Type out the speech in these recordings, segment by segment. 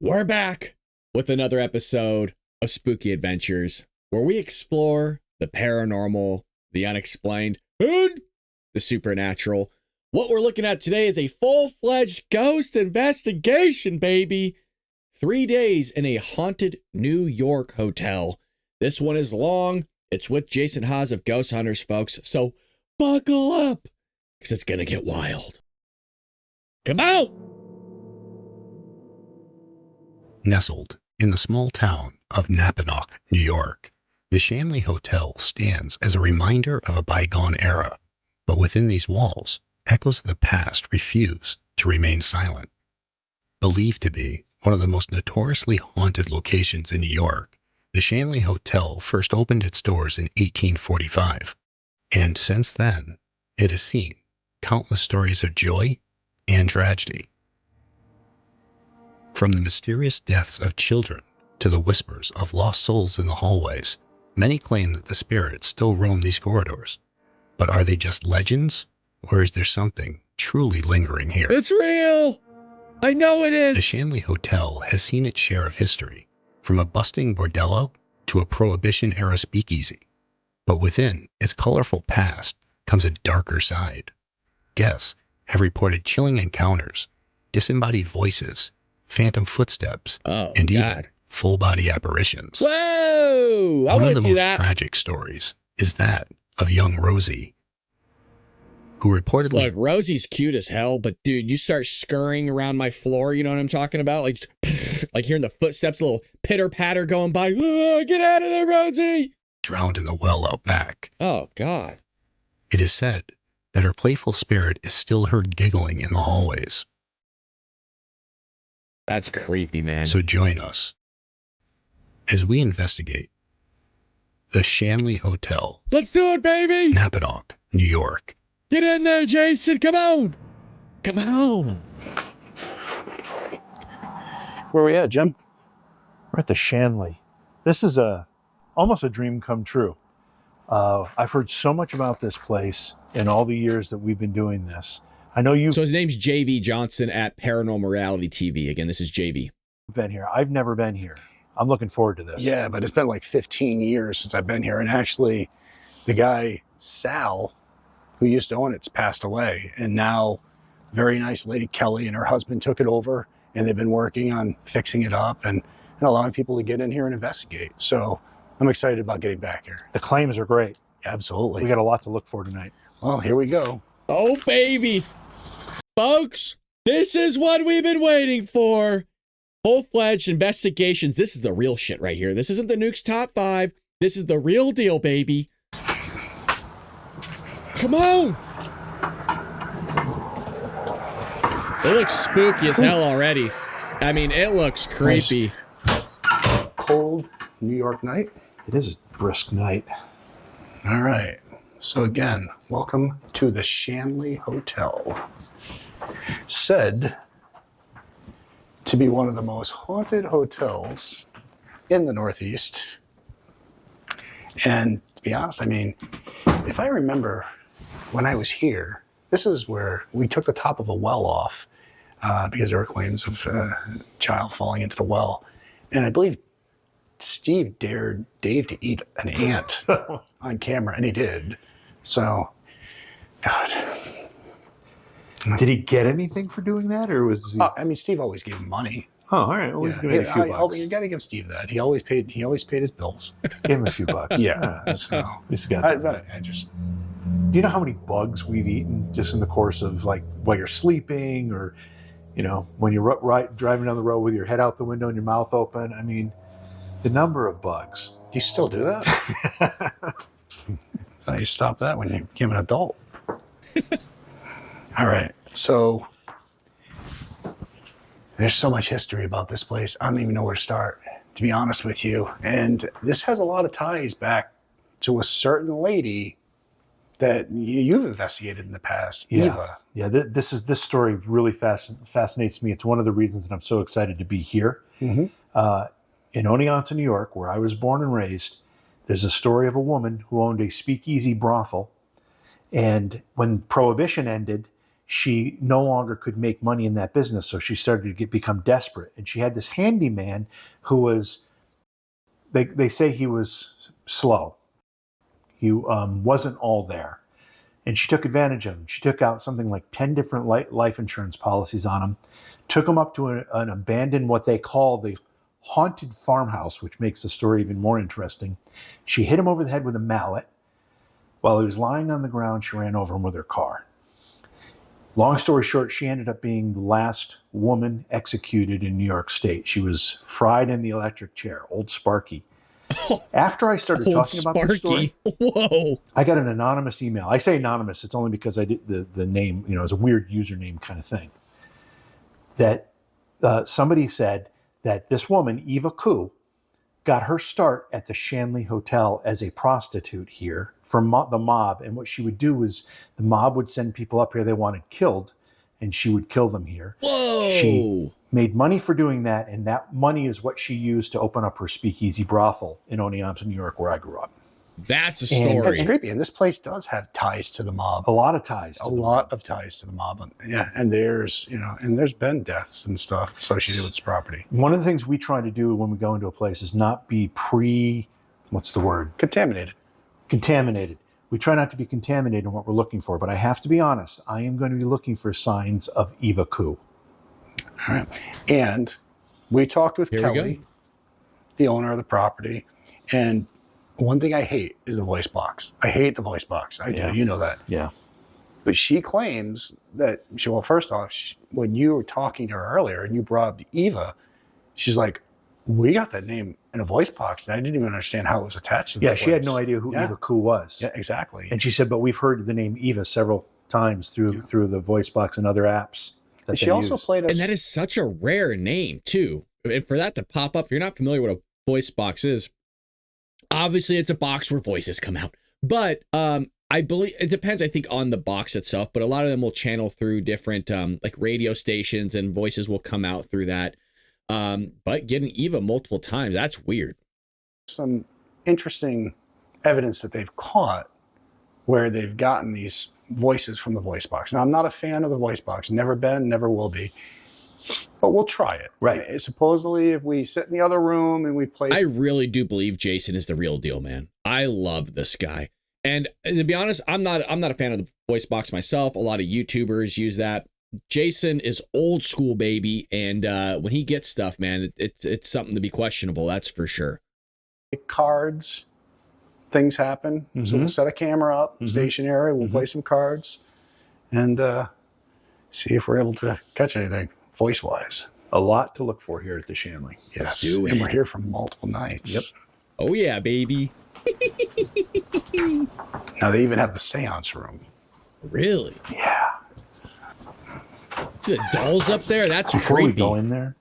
We're back with another episode of Spooky Adventures, where we explore the paranormal, the unexplained, and the supernatural. What we're looking at today is a full-fledged ghost investigation, baby. 3 days in a haunted New York hotel. This one is long. It's with Jason Haas of Ghost Hunters, folks. So buckle up, because it's going to get wild. Come out! Nestled in the small town of Napanoch, New York, the Shanley Hotel stands as a reminder of a bygone era, but within these walls, echoes of the past refuse to remain silent. Believed to be one of the most notoriously haunted locations in New York, the Shanley Hotel first opened its doors in 1845, and since then, it has seen countless stories of joy and tragedy. From the mysterious deaths of children to the whispers of lost souls in the hallways, many claim that the spirits still roam these corridors. But are they just legends, or is there something truly lingering here? It's real! I know it is! The Shanley Hotel has seen its share of history, from a bustling bordello to a Prohibition-era speakeasy. But within its colorful past comes a darker side. Guests have reported chilling encounters, disembodied voices, phantom footsteps, and even full-body apparitions. Whoa! One of the most tragic stories is that of young Rosie, who reportedly... Look, Rosie's cute as hell, but dude, you start scurrying around my floor, you know what I'm talking about? Like hearing the footsteps, a little pitter-patter going by. Oh, get out of there, Rosie! drowned in the well out back. Oh, God. It is said that her playful spirit is still heard giggling in the hallways. That's creepy, man. So join us as we investigate the Shanley Hotel. Let's do it, baby! Napanoch, New York. Get in there, Jason! Come on! Come on! Where are we at, Jim? We're at the Shanley. This is almost a dream come true. I've heard so much about this place in all the years that we've been doing this. I know you've So his name's JV Johnson at Paranormal Reality TV. Again, this is JV. been here. I've never been here. I'm looking forward to this. Yeah, but it's been like 15 years since I've been here. And actually, the guy, Sal, who used to own it's passed away. And now, very nice lady, Kelly, and her husband took it over. And they've been working on fixing it up and allowing people to get in here and investigate. So I'm excited about getting back here. The claims are great. Absolutely. We got a lot to look for tonight. Well, here we go. Oh, baby. Folks, this is what we've been waiting for. Full-fledged investigations. This is the real shit right here. This isn't the Nuke's Top 5. This is the real deal, baby. Come on. It looks spooky as hell already. I mean, it looks creepy. Nice. Cold New York night. It is a brisk night. All right. So again, welcome to the Shanley Hotel. Said to be one of the most haunted hotels in the Northeast. And to be honest, I mean, if I remember when I was here, this is where we took the top of a well off because there were claims of a child falling into the well. And I believe Steve dared Dave to eat an ant on camera, and he did. So, God. Did he get anything for doing that, or was he... I mean, Steve always gave him money. Oh, all right. Well, he's giving a few bucks. You got to give Steve that. He always paid his bills. Give him a few bucks. Yeah. So, He's got I just... Do you know how many bugs we've eaten just in the course of, like, while you're sleeping, or, you know, when you're driving down the road with your head out the window and your mouth open? I mean, the number of bugs. Do you still do that? I thought you stopped that when you became an adult. All right. So there's so much history about this place. I don't even know where to start, to be honest with you. And this has a lot of ties back to a certain lady that you've investigated in the past, Eva. Yeah, this story really fascinates me. It's one of the reasons that I'm so excited to be here. Mm-hmm. In Oneonta, New York, where I was born and raised, there's a story of a woman who owned a speakeasy brothel. And when Prohibition ended, she no longer could make money in that business, so she started to become desperate. And she had this handyman who was, they say he was slow. He wasn't all there. And she took advantage of him. She took out something like 10 different life insurance policies on him, took him up to an abandoned, what they call the haunted farmhouse, which makes the story even more interesting. She hit him over the head with a mallet. While he was lying on the ground, she ran over him with her car. Long story short, she ended up being the last woman executed in New York State. She was fried in the electric chair, old Sparky. After I started talking about this story, whoa! I got an anonymous email. I say anonymous, it's only because I did the name, it's a weird username kind of thing. That somebody said that this woman, Eva Koo, got her start at the Shanley Hotel as a prostitute here for the mob. And what she would do is the mob would send people up here they wanted killed, and she would kill them here. Whoa! She made money for doing that, and that money is what she used to open up her speakeasy brothel in Oneonta, New York, where I grew up. That's a story. That's creepy. And this place does have ties to the mob. A lot of ties. A lot of ties to the mob. Yeah. And there's been deaths and stuff associated with this property. One of the things we try to do when we go into a place is not be Contaminated. We try not to be contaminated in what we're looking for, but I have to be honest, I am going to be looking for signs of Eva Koo. All right. And we talked with Kelly, the owner of the property, and one thing I hate is the voice box. I hate the voice box. I do. You know that. Yeah. But she claims that, first off, when you were talking to her earlier and you brought up Eva, she's like, we got that name in a voice box, and I didn't even understand how it was attached to this place. She had no idea who Eva Koo was. Yeah, exactly. And she said, but we've heard the name Eva several times through the voice box and other apps. That she also played us. And that is such a rare name, too. And for that to pop up, if you're not familiar with what a voice box is, obviously it's a box where voices come out. But I believe it depends, I think, on the box itself. But a lot of them will channel through different like radio stations, and voices will come out through that. But getting Eva multiple times, that's weird. Some interesting evidence that they've caught where they've gotten these voices from the voice box. Now, I'm not a fan of the voice box. Never been, never will be. But we'll try it. Right. Supposedly, if we sit in the other room and we play... I really do believe Jason is the real deal, man. I love this guy. And to be honest, I'm not a fan of the voice box myself. A lot of YouTubers use that. Jason is old school, baby. And when he gets stuff, man, it's something to be questionable. That's for sure. Cards, things happen. Mm-hmm. So we'll set a camera up, stationary. We'll play some cards and see if we're able to catch anything voice-wise. A lot to look for here at the Shanley. Yes. And we're here for multiple nights. Yep. Oh, yeah, baby. Now they even have the seance room. Really? Yeah. The dolls up there? That's Before creepy. We go in there,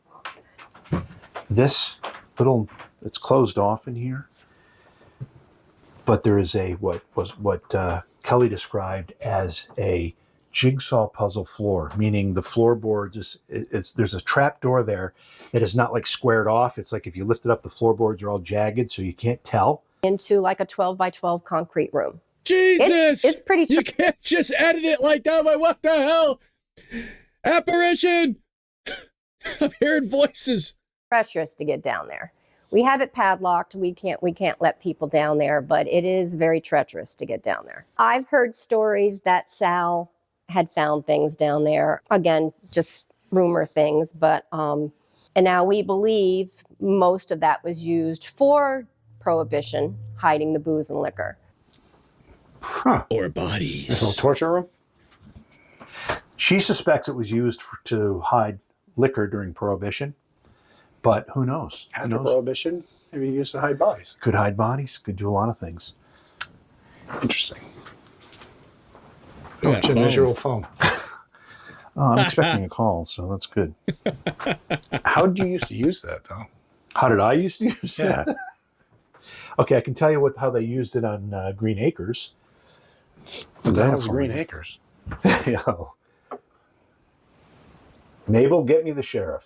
it's closed off in here, but there is what Kelly described as a jigsaw puzzle floor, meaning the floorboards there's a trap door there that is not like squared off. It's like if you lifted up, the floorboards are all jagged, so you can't tell. Into like a 12 by 12 concrete room. Jesus! It's pretty. You can't just edit it like that. But what the hell? Apparition! I'm hearing voices. Treacherous to get down there. We have it padlocked. We can't let people down there, but it is very treacherous to get down there. I've heard stories that Sal had found things down there. Again, just rumor things, but and now we believe most of that was used for Prohibition, hiding the booze and liquor. Huh. Or bodies. This little torture room? She suspects it was used to hide liquor during Prohibition, but who knows? After Prohibition, maybe used to hide bodies. Could hide bodies, could do a lot of things. Interesting. Oh, it's a visual phone. I'm expecting a call, so that's good. How did you used to use that, though? How did I used to use it? Yeah. Okay, I can tell you how they used it on Green Acres. That was Green Acres. Yeah. Mabel, get me the sheriff.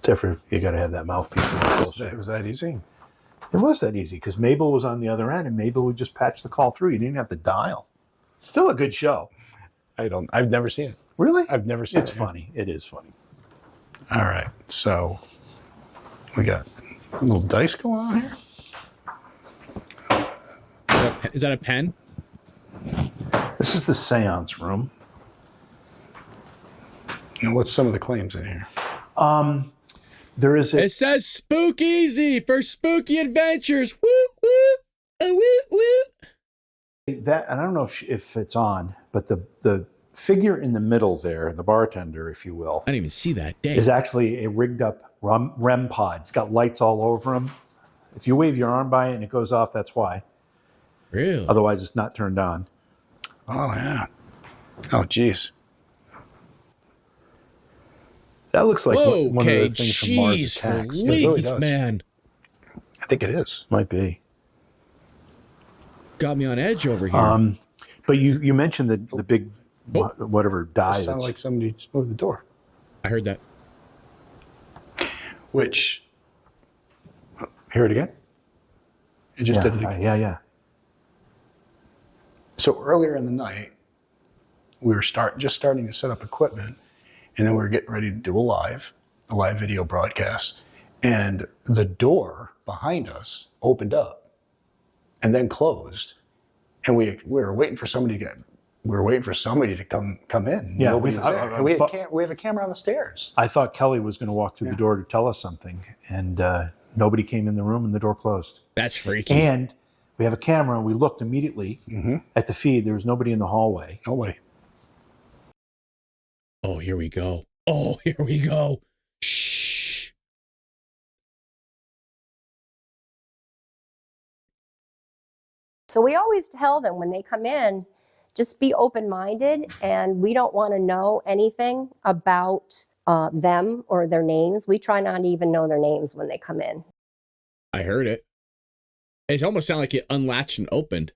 Except for you got to have that mouthpiece. It was that easy? It was that easy because Mabel was on the other end, and Mabel would just patch the call through. You didn't have to dial. Still a good show. I've never seen it. Really? I've never seen It's it. funny. It is funny. All right. So we got a little dice going on here. Is that a pen? This is the seance room. And what's some of the claims in here? There is a It says Spook Easy for spooky adventures. Woo, woo, woo, woo. that, and I don't know if it's on, but the figure in the middle there, the bartender, if you will, I didn't even see that. Dang. is actually a rigged up REM pod. It's got lights all over him. If you wave your arm by it and it goes off, that's why. Really? Otherwise, it's not turned on. Oh, yeah. Oh, geez. That looks like Whoa, one of okay, the things from Mars jeez, Attacks. It really relief, does. man. I think it is. Might be. Got me on edge over here. But you mentioned the big Oh. whatever die. Sounded like somebody just moved the door. I heard that. Which, hear it again? It just did it again. Yeah. So earlier in the night, we were just starting to set up equipment, and then we were getting ready to do a live video broadcast, and the door behind us opened up and then closed, and we were waiting for somebody to come in. Yeah, Nobody we- was there. I- And we have a camera on the stairs. I thought Kelly was going to walk through the door to tell us something, and nobody came in the room, and the door closed. That's freaky. And we have a camera, and we looked immediately at the feed. There was nobody in the hallway. Nobody. Oh, here we go. Oh, here we go. Shh. So we always tell them when they come in, just be open-minded, and we don't want to know anything about them or their names. We try not to even know their names when they come in. I heard it. It almost sounded like it unlatched and opened.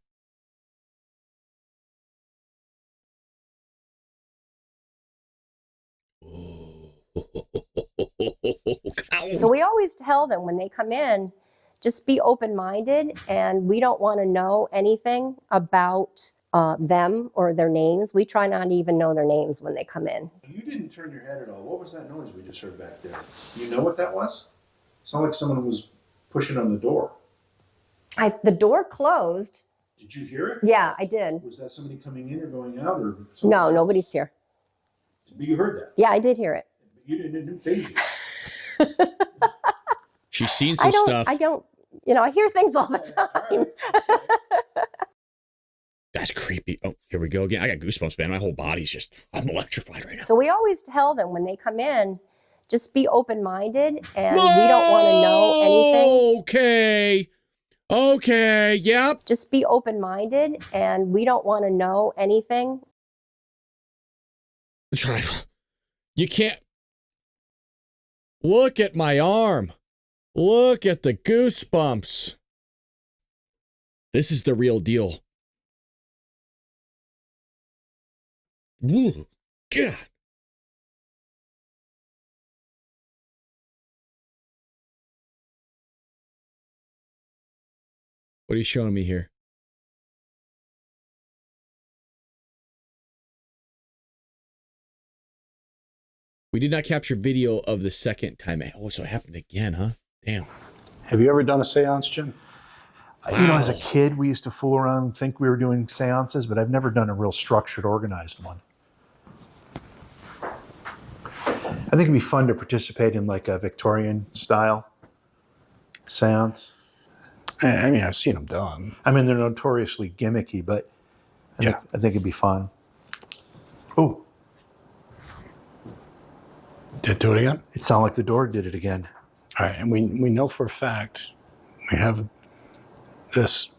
So we always tell them when they come in, just be open-minded, and we don't want to know anything about them or their names. We try not to even know their names when they come in. You didn't turn your head at all. What was that noise we just heard back there? You know what that was? It sounded like someone was pushing on the door. The door closed. Did you hear it? Yeah, I did. Was that somebody coming in or going out, or something No, else? nobody's here. But you heard that. Yeah, I did hear it. It didn't phase you. She's seen some stuff. I hear things all the time. That's creepy. Oh, here we go again. I got goosebumps, man. My whole body's I'm electrified right now. So we always tell them when they come in, just be open-minded, and we don't want to know anything. Okay, yep. Just be open-minded, and we don't want to know anything. You can't. Look at my arm. Look at the goosebumps. This is the real deal. Ooh, God. What are you showing me here? We did not capture video of the second time. Oh, so it happened again, huh? Damn. Have you ever done a seance, Jim? You know, as a kid, we used to fool around and think we were doing seances, but I've never done a real structured, organized one. I think it'd be fun to participate in like a Victorian style seance. I mean, I've seen them done. I mean, they're notoriously gimmicky, but I think it'd be fun. Oh, Did it do it again? it sounded like the door did it again. All right, and we know for a fact we have this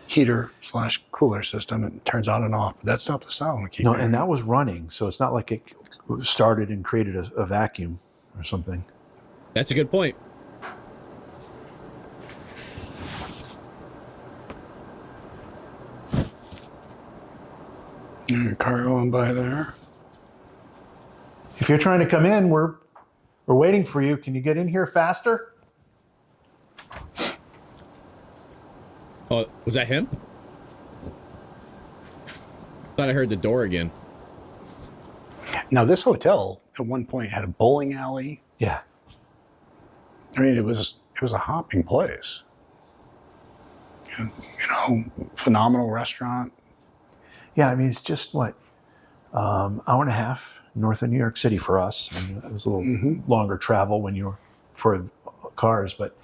heater/cooler system. It turns on and off, but that's not the sound we keep No, hearing. and that was running, so it's not like it started and created a vacuum or something. That's a good point. Car going by there. If you're trying to come in, we're waiting for you. Can you get in here faster? Oh, was that him? Thought I heard the door again. Now, this hotel at one point had a bowling alley. Yeah. I mean, it was a hopping place. You know, phenomenal restaurant. Yeah, I mean, it's just what, hour and a half north of New York City for us. I mean, it was a little longer travel when you were for cars, but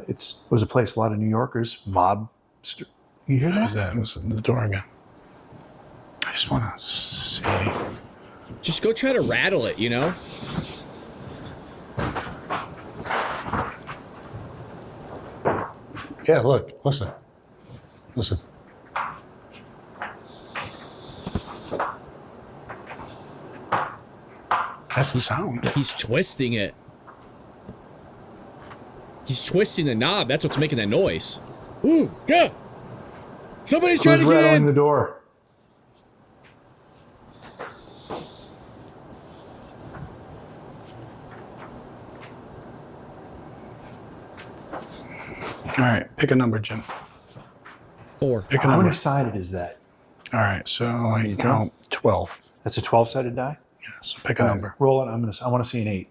it was a place a lot of New Yorkers, you hear What was that? that? It was the door again. I just want to see. Just go try to rattle it, you know? Yeah, look, listen. Listen. That's the sound. He's twisting it. He's twisting the knob. That's what's making that noise. Ooh, yeah. Somebody's trying Who's to get rattling in. the door? All right, pick a number, Jim. 4. Pick a How number. many sided is that? All right, so I count 12. That's a 12-sided die? Yeah, so pick a number. Roll it. I want to see an 8.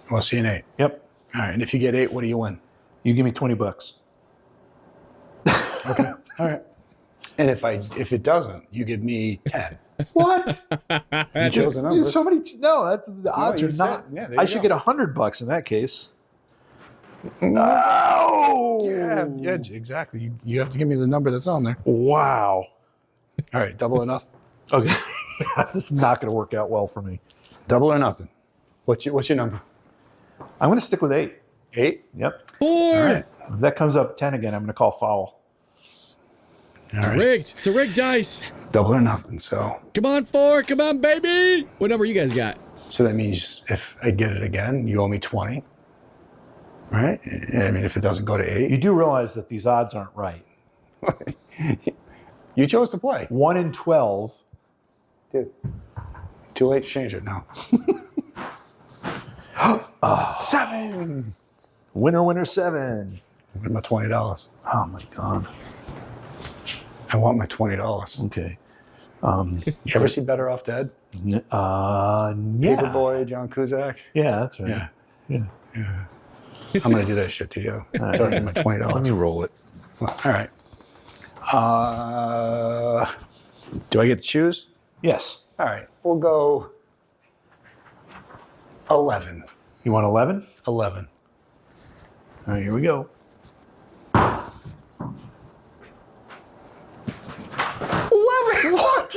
I want to see an 8. Yep. All right, and if you get 8, what do you win? You give me $20. Okay. All right. And if it doesn't, you give me 10. What? You chose a number. The odds you are said- not. yeah, there I you should go. get $100 in that case. No. Yeah, exactly. You have to give me the number that's on there. Wow. All right, double or nothing. Okay. This is not going to work out well for me. Double or nothing. What's your number? I'm going to stick with 8. 8. Yep. 4. All right. If that comes up 10 again, I'm going to call foul. All right. Rigged. It's a rigged dice. Double or nothing. So Come on, 4. Come on, baby. What number you guys got? that means if I get it again, you owe me 20. Right? I mean, if it doesn't go to 8, You do realize that these odds aren't right. you chose to play. 1 in 12. Dude, too late to change it now. 7. Winner 7. With my $20. Oh my God. I want my $20. Okay. You ever see Better Off Dead? Yeah. Paperboy, John Cusack. Yeah, that's right. Yeah. Yeah. I'm gonna do that shit to you. Tell you my $20. Let me roll it. All right. Do I get to choose? Yes. All right. We'll go 11. You want 11? 11. All right, here we go. 11. What?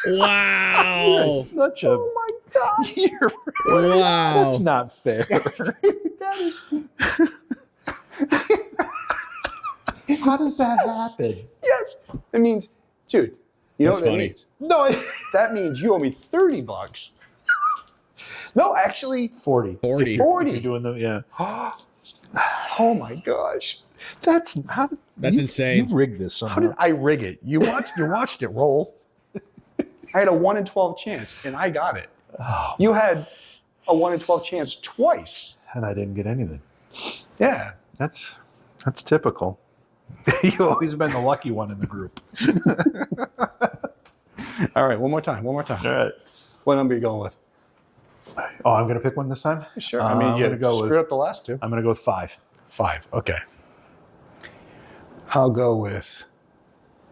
Wow. Such a. Oh my God. You're Wow. That's not fair. How does that happen? yes. It means, dude. You know That's what funny. that means? No, that means you owe me $30. No, actually, 40. 40. 40. You're doing the yeah. Oh my gosh. That's how. That's insane. You rigged this How somehow. did I rig it? You watched it roll. I had a 1 in 12 chance, and I got it. Oh, You had a 1 in 12 chance twice. and I didn't get anything. Yeah. That's typical. You've always been the lucky one in the group. All right, one more time. All right. What number are you going with? Oh, I'm going to pick one this time? Sure. I'm gonna go screwed with- up the last 2. I'm going to go with 5. 5. Okay. I'll go with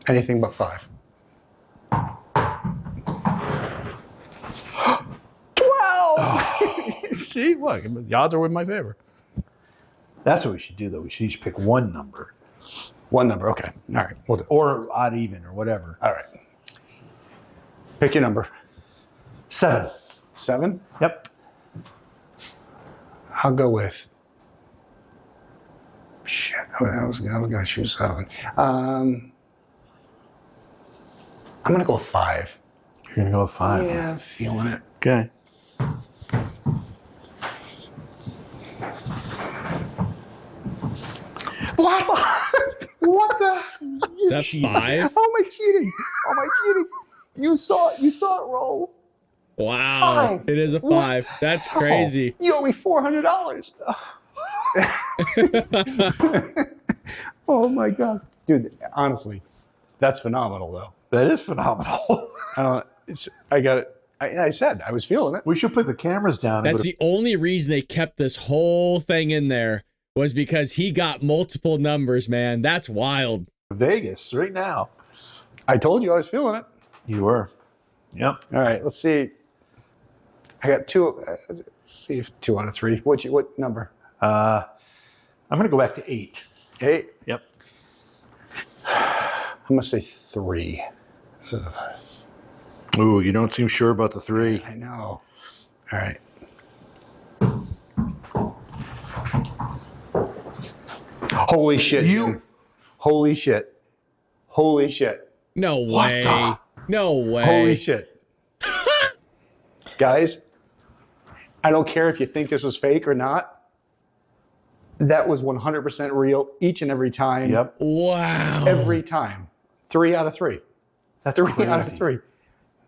anything but 5. 12. See, look, the odds are in my favor. That's what we should do, though. We should each pick one number. One number. Okay. All right. We'll do. Or odd even, or whatever. All right. Pick your number. 7. 7. Yep. I'll go with. Shit, I was gonna choose 7. I'm gonna go with 5. You're going to go with 5. Yeah, I'm feeling it. Okay. What? What the? Is that 5? How am I cheating? How am I cheating? You saw it roll. Wow. 5. It is a 5. What? That's Hell, crazy. You owe me $400. Oh my God. Dude, honestly, that's phenomenal though. That is phenomenal. I got it. I said I was feeling it. We should put the cameras down. That's the only reason they kept this whole thing in there was because he got multiple numbers, man. That's wild. Vegas right now. I told you I was feeling it. You were. Yep. All right, let's see. I got two. Let's see if 2 out of 3. What number? I'm going to go back to 8. 8. Yep. I'm going to say 3. Ooh, you don't seem sure about the 3. I know. All right. Holy shit! Holy shit! Holy shit! No way. No way. Holy shit! Guys, I don't care if you think this was fake or not. That was 100% real each and every time. Yep. Wow. Every time. 3 out of 3. That's 3 crazy. out of 3.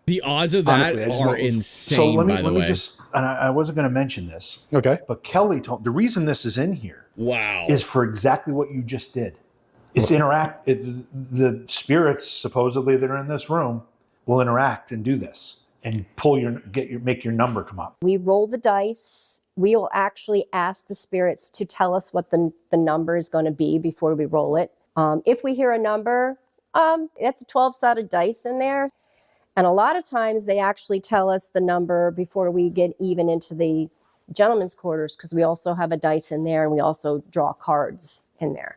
The odds of that Honestly, I just are want- insane, So let by the me way. just, and I wasn't going to mention this, Okay. but Kelly told, the reason this is in here Wow. is for exactly what you just did. It's the spirits supposedly that are in this room will interact and do this and make your number come up. We roll the dice. We will actually ask the spirits to tell us what the number is going to be before we roll it. If we hear a number, that's a 12-sided dice in there. And a lot of times they actually tell us the number before we get even into the gentleman's quarters, because we also have a dice in there and we also draw cards in there.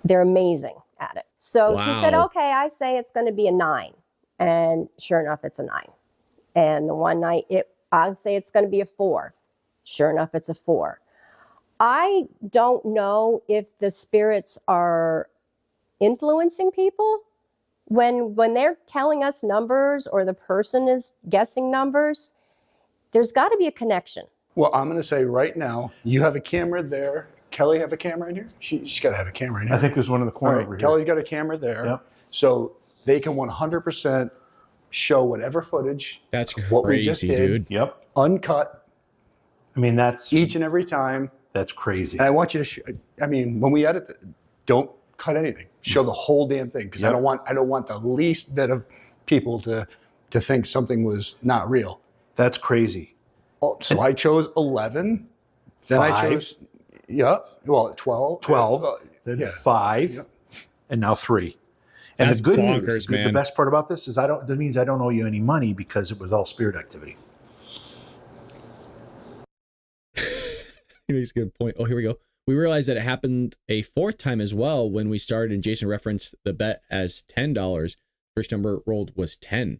They're amazing at it. So she said, Wow. okay, I say it's going to be a 9. And sure enough, it's a 9. And the one night I say it's going to be a 4. Sure enough, it's a 4. I don't know if the spirits are influencing people when they're telling us numbers or the person is guessing numbers. There's got to be a connection. Well, I'm going to say right now, you have a camera there. Kelly have a camera in here? She's got to have a camera in here. I think there's one in the All corner right, over here. Kelly's got a camera there. Yep. So they can 100% show whatever footage, That's what we just crazy, did. dude. Yep. uncut, I mean, that's each and every time. crazy. And I want you to, when we edit, don't cut anything. Show the whole damn thing, because Yep. I don't want the least bit of people to think something was not real. That's crazy. So I chose 11. Then I 5. chose, 12. 12, then yeah. 5, Yep. and now 3. And That's the good bonkers, news, man. the best part about this is that means I don't owe you any money because it was all spirit activity. He makes a good point. Oh, here we go. We realized that it happened a 4th time as well when we started, and Jason referenced the bet as $10. First number rolled was 10.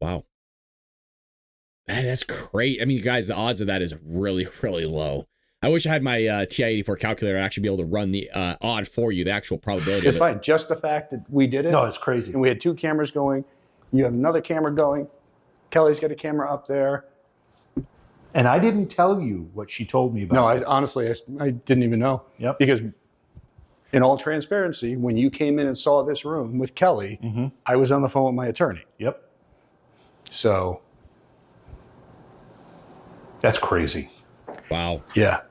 Wow. Man, that's great. I mean, guys, the odds of that is really, really low. I wish I had my TI-84 calculator and actually be able to run the odd for you, the actual probability It's of it. fine. Just the fact that we did it. No, it's crazy. And we had 2 cameras going. You have another camera going. Kelly's got a camera up there. And I didn't tell you what she told me about. No, this. honestly, I didn't even know. Yep. Because in all transparency, when you came in and saw this room with Kelly, I was on the phone with my attorney. Yep. So, That's crazy. Wow. yeah.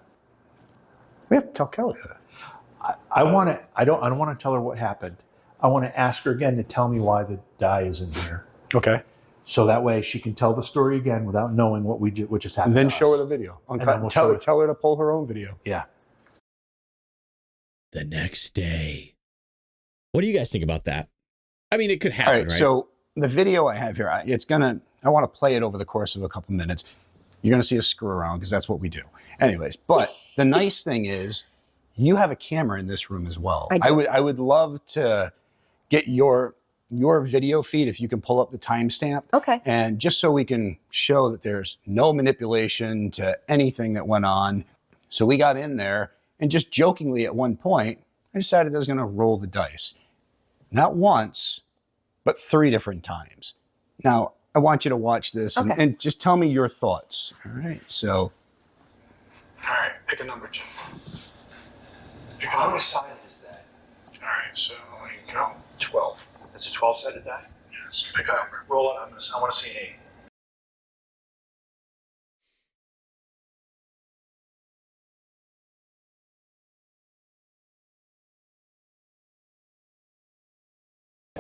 We have to tell Kelly that. I don't want to tell her what happened. I want to ask her again to tell me why the die is in here. Okay. So that way she can tell the story again without knowing what just happened. And then to show her us. the video. then Uncut. we'll show it. Tell her to pull her own video. Yeah. The next day. What do you guys think about that? I mean, it could happen, All right? right. So the video I have here, I want to play it over the course of a couple minutes. You're going to see us screw around because that's what we do. Anyways, but the nice thing is you have a camera in this room as well. I do. I would love to get your video feed if you can pull up the timestamp. Okay. And just so we can show that there's no manipulation to anything that went on. So we got in there and just jokingly at one point, I decided I was going to roll the dice. Not once, but 3 different times. Now, I want you to watch this Okay. and just tell me your thoughts. All right, so. All right, pick a number, Jim. How many sided is that? All right, so you go. 12. That's a 12-sided die? Yes, pick a number. Roll it. I want to see an 8.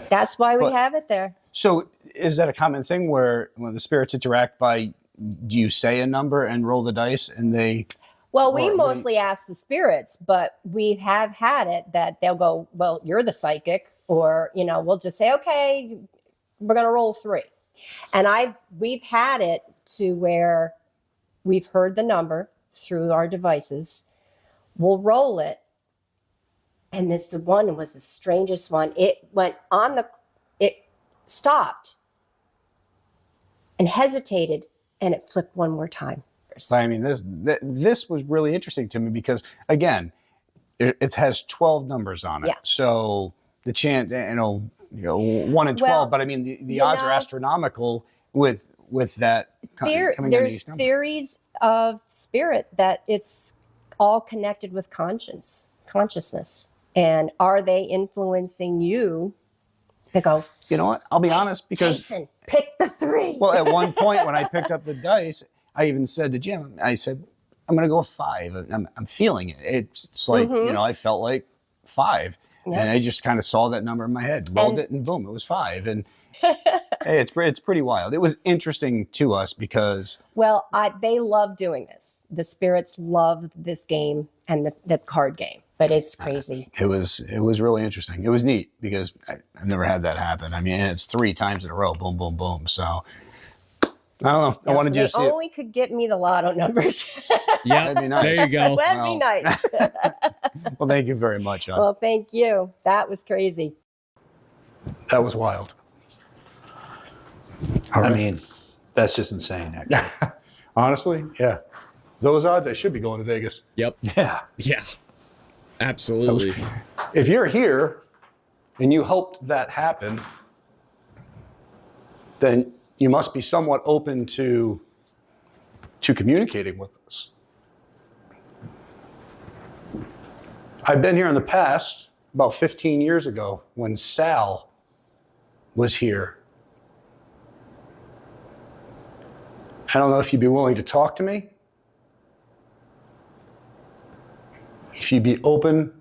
That's why we But- have it there. So is that a common thing where when the spirits interact by, do you say a number and roll the dice and they... Well, we Or- mostly ask the spirits, but we have had it that they'll go, well, you're the psychic, or, we'll just say, okay, we're going to roll 3. And we've had it to where we've heard the number through our devices. We'll roll it. And this one was the strangest one. It stopped and hesitated, and it flipped one more time. I mean, this was really interesting to me because, again, it has 12 numbers on it. Yeah. So the chance, 1 in 12, Well, but I mean, the odds are astronomical with that coming in There's each number. theories of spirit that it's all connected with consciousness. And are they influencing you? They go, You know what? I'll be honest, because Jason, pick the 3. well, at one point when I picked up the dice, I even said to Jim, I said, I'm going to go with 5. I'm feeling it. It's like, I felt like 5. Yeah. And I just kind of saw that number in my head, rolled it, and boom, it was 5. And hey, it's pretty wild. It was interesting to us because... Well, they love doing this. The spirits love this game and the card game, but it's crazy. It was really interesting. It was neat because I've never had that happen. I mean, it's 3 times in a row, boom, boom, boom. So I don't know. I wanted you to see They it. only could get me the lotto numbers. Yeah, That'd be nice. there you go. That'd be nice. Well, thank you very much, John. Well, thank you. That was crazy. That was wild. I mean, that's just insane, actually. Honestly, yeah. Those odds, I should be going to Vegas. Yep. Yeah. Yeah. Absolutely. If you're here and you helped that happen, then you must be somewhat open to communicating with us. I've been here in the past, about 15 years ago, when Sal was here. I don't know if you'd be willing to talk to me. If you'd be open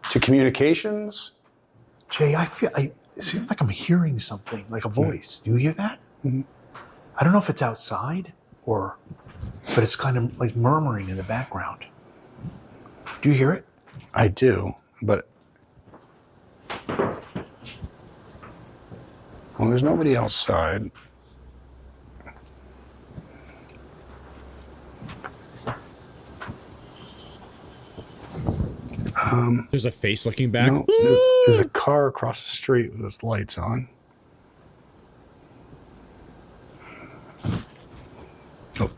to communications. Jay, it seems like I'm hearing something, like a voice. Do you hear that? Mm-hmm. I don't know if it's outside but it's kind of like murmuring in the background. Do you hear it? I do, but well, there's nobody outside. There's a face looking back. No, there's a car across the street with its lights on. Oh,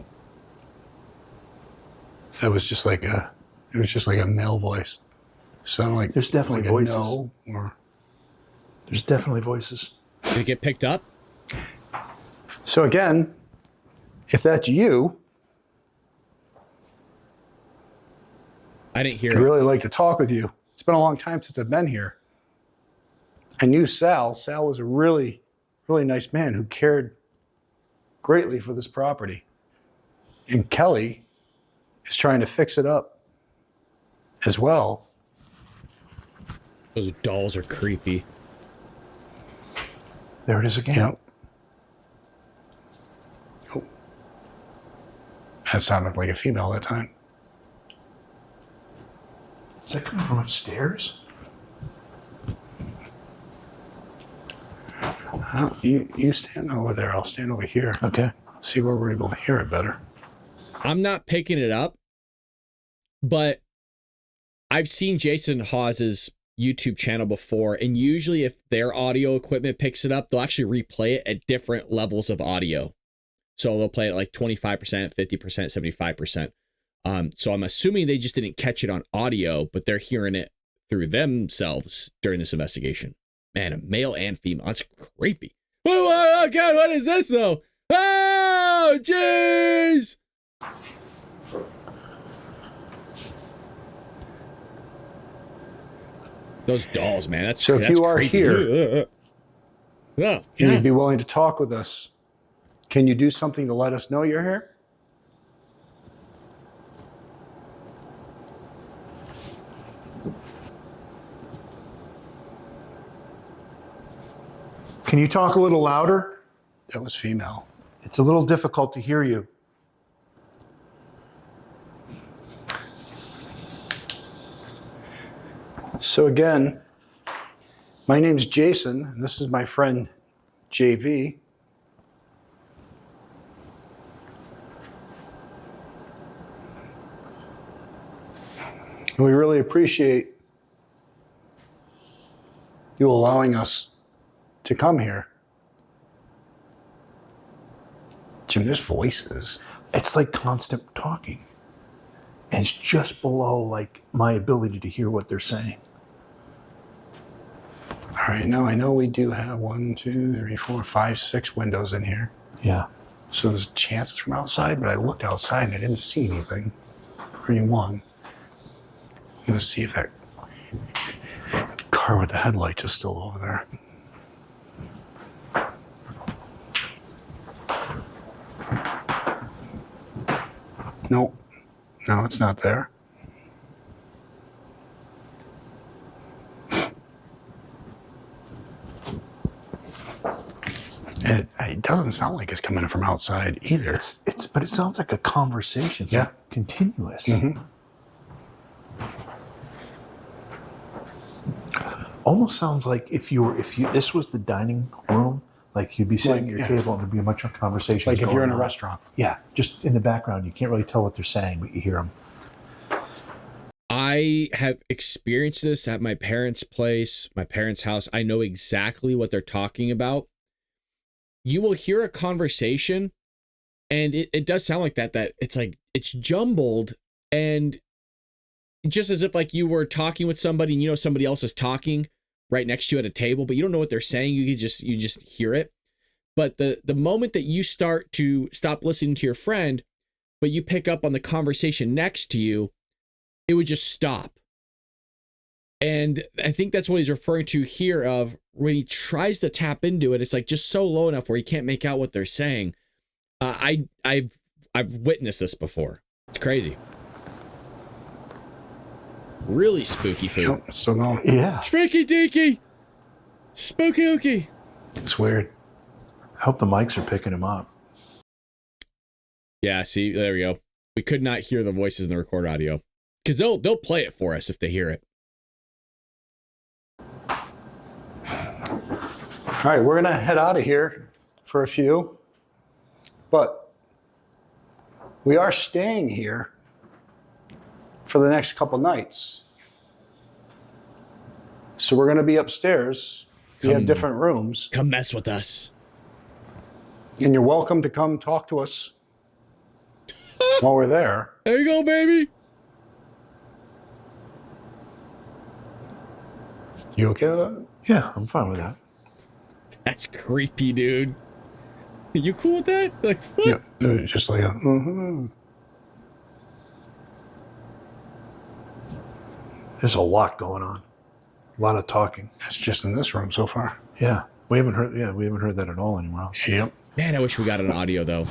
that was just like a male voice. Sounded like There's definitely like a voices. no, or There's definitely voices. Did it get picked up? so again, if that's you, I didn't hear I'd it. really like to talk with you. It's been a long time since I've been here. I knew Sal. Sal was a really, really nice man who cared greatly for this property. And Kelly is trying to fix it up as well. Those dolls are creepy. There it is again. Yep. Oh. That sounded like a female that time. Is that coming from upstairs? You stand over there. I'll stand over here. Okay. See where we're able to hear it better. I'm not picking it up, but I've seen Jason Hawes's YouTube channel before, and usually if their audio equipment picks it up, they'll actually replay it at different levels of audio. So they'll play it like 25%, 50%, 75%. So I'm assuming they just didn't catch it on audio, but they're hearing it through themselves during this investigation. Man, a male and female. That's creepy. Oh God, what is this though? Oh, jeez. Those dolls, man. That's So if that's you are creepy. here, Oh, and you'd God. be willing to talk with us, can you do something to let us know you're here? Can you talk a little louder? That was female. It's a little difficult to hear you. So again, my name's Jason, and this is my friend JV. And we really appreciate you allowing us to come here. Jim, there's voices. It's like constant talking. And it's just below like my ability to hear what they're saying. All right, now I know we do have 1, 2, 3, 4, 5, 6 windows in here. Yeah. So there's chances from outside, but I looked outside and I didn't see anything or anyone. I'm gonna see if that car with the headlights is still over there. Nope. No, it's not there. And it doesn't sound like it's coming from outside either. But it sounds like a conversation. It's Yeah. like continuous. Mm-hmm. Almost sounds like if this was the dining room, like you'd be sitting at your Yeah. table and there'd be a bunch of conversations. Like if you're going in a on. restaurant. Yeah, just in the background, you can't really tell what they're saying, but you hear them. I have experienced this at my parents' place, my parents' house. I know exactly what they're talking about. You will hear a conversation and it does sound like that it's like it's jumbled and just as if like you were talking with somebody and somebody else is talking right next to you at a table, but you don't know what they're saying. You just hear it. But the moment that you start to stop listening to your friend, but you pick up on the conversation next to you, it would just stop. And I think that's what he's referring to here of when he tries to tap into it, it's like just so low enough where he can't make out what they're saying. I've witnessed this before. It's crazy. Really spooky food. Nope, it's still going. Yeah. It's freaky deaky. Spooky ooky. It's weird. I hope the mics are picking them up. Yeah, see, there we go. We could not hear the voices in the record audio. Because they'll play it for us if they hear it. All right, we're gonna head out of here for a few, but we are staying here for the next couple nights. So we're gonna be upstairs. We have different rooms, Come mess with us. and you're welcome to come talk to us while we're there. There you go, baby. You okay with that? Yeah, I'm fine with that. That's creepy, dude. You cool with that? Like, what? Yeah, just like a. There's a lot going on. A lot of talking. That's just in this room so far. Yeah. We haven't heard that at all anywhere else. Yep. Man, I wish we got an audio, though.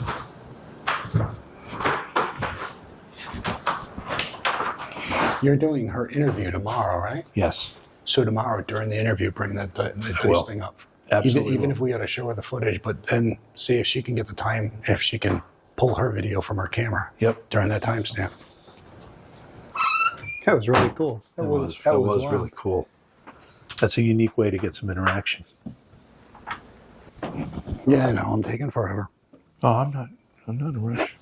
You're doing her interview tomorrow, right? Yes. So tomorrow during the interview, bring that will. thing up. Absolutely Even will. if we got to show her the footage, but then see if she can get the time, if she can pull her video from her camera. Yep. During that timestamp. That was really cool. That was really cool. That's a unique way to get some interaction. Yeah, I know. I'm taking forever. Oh, I'm not in a rush.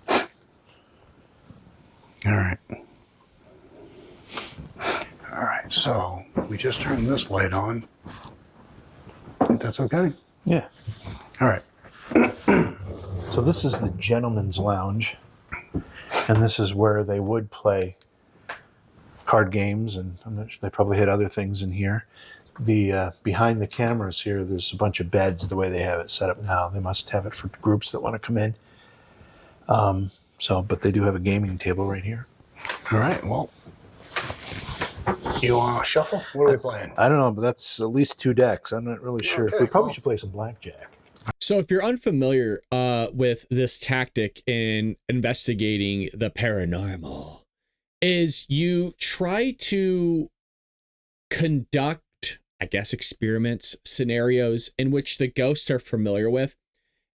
All right. All right. So we just turned this light on. Think that's okay? Yeah. All right. So this is the gentleman's lounge, and this is where they would play card games, and I'm not sure, they probably had other things in here. The behind the cameras here, there's a bunch of beds the way they have it set up now. They must have it for groups that want to come in. But they do have a gaming table right here. All right. Well, you want to shuffle? What are we playing? I don't know, but that's at least 2 decks. I'm not really sure. Okay, We probably well. should play some blackjack. So if you're unfamiliar with this tactic in investigating the paranormal, is you try to conduct I guess, experiments, scenarios in which the ghosts are familiar with.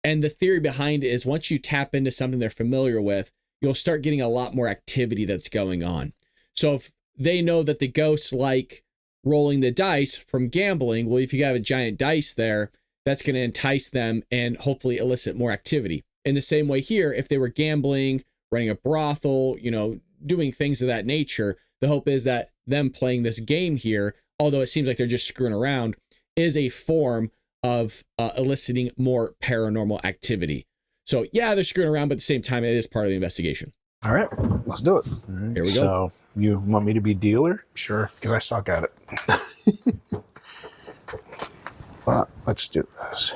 And the theory behind it is once you tap into something they're familiar with, you'll start getting a lot more activity that's going on. So if they know that the ghosts like rolling the dice from gambling, well, if you have a giant dice there, that's going to entice them and hopefully elicit more activity. In the same way here, if they were gambling, running a brothel, doing things of that nature, the hope is that them playing this game here, although it seems like they're just screwing around, is a form of eliciting more paranormal activity. So yeah, they're screwing around, but at the same time, it is part of the investigation. All right, let's do it. Right, Here we go. So you want me to be dealer? Sure, because I suck at it. But let's do this.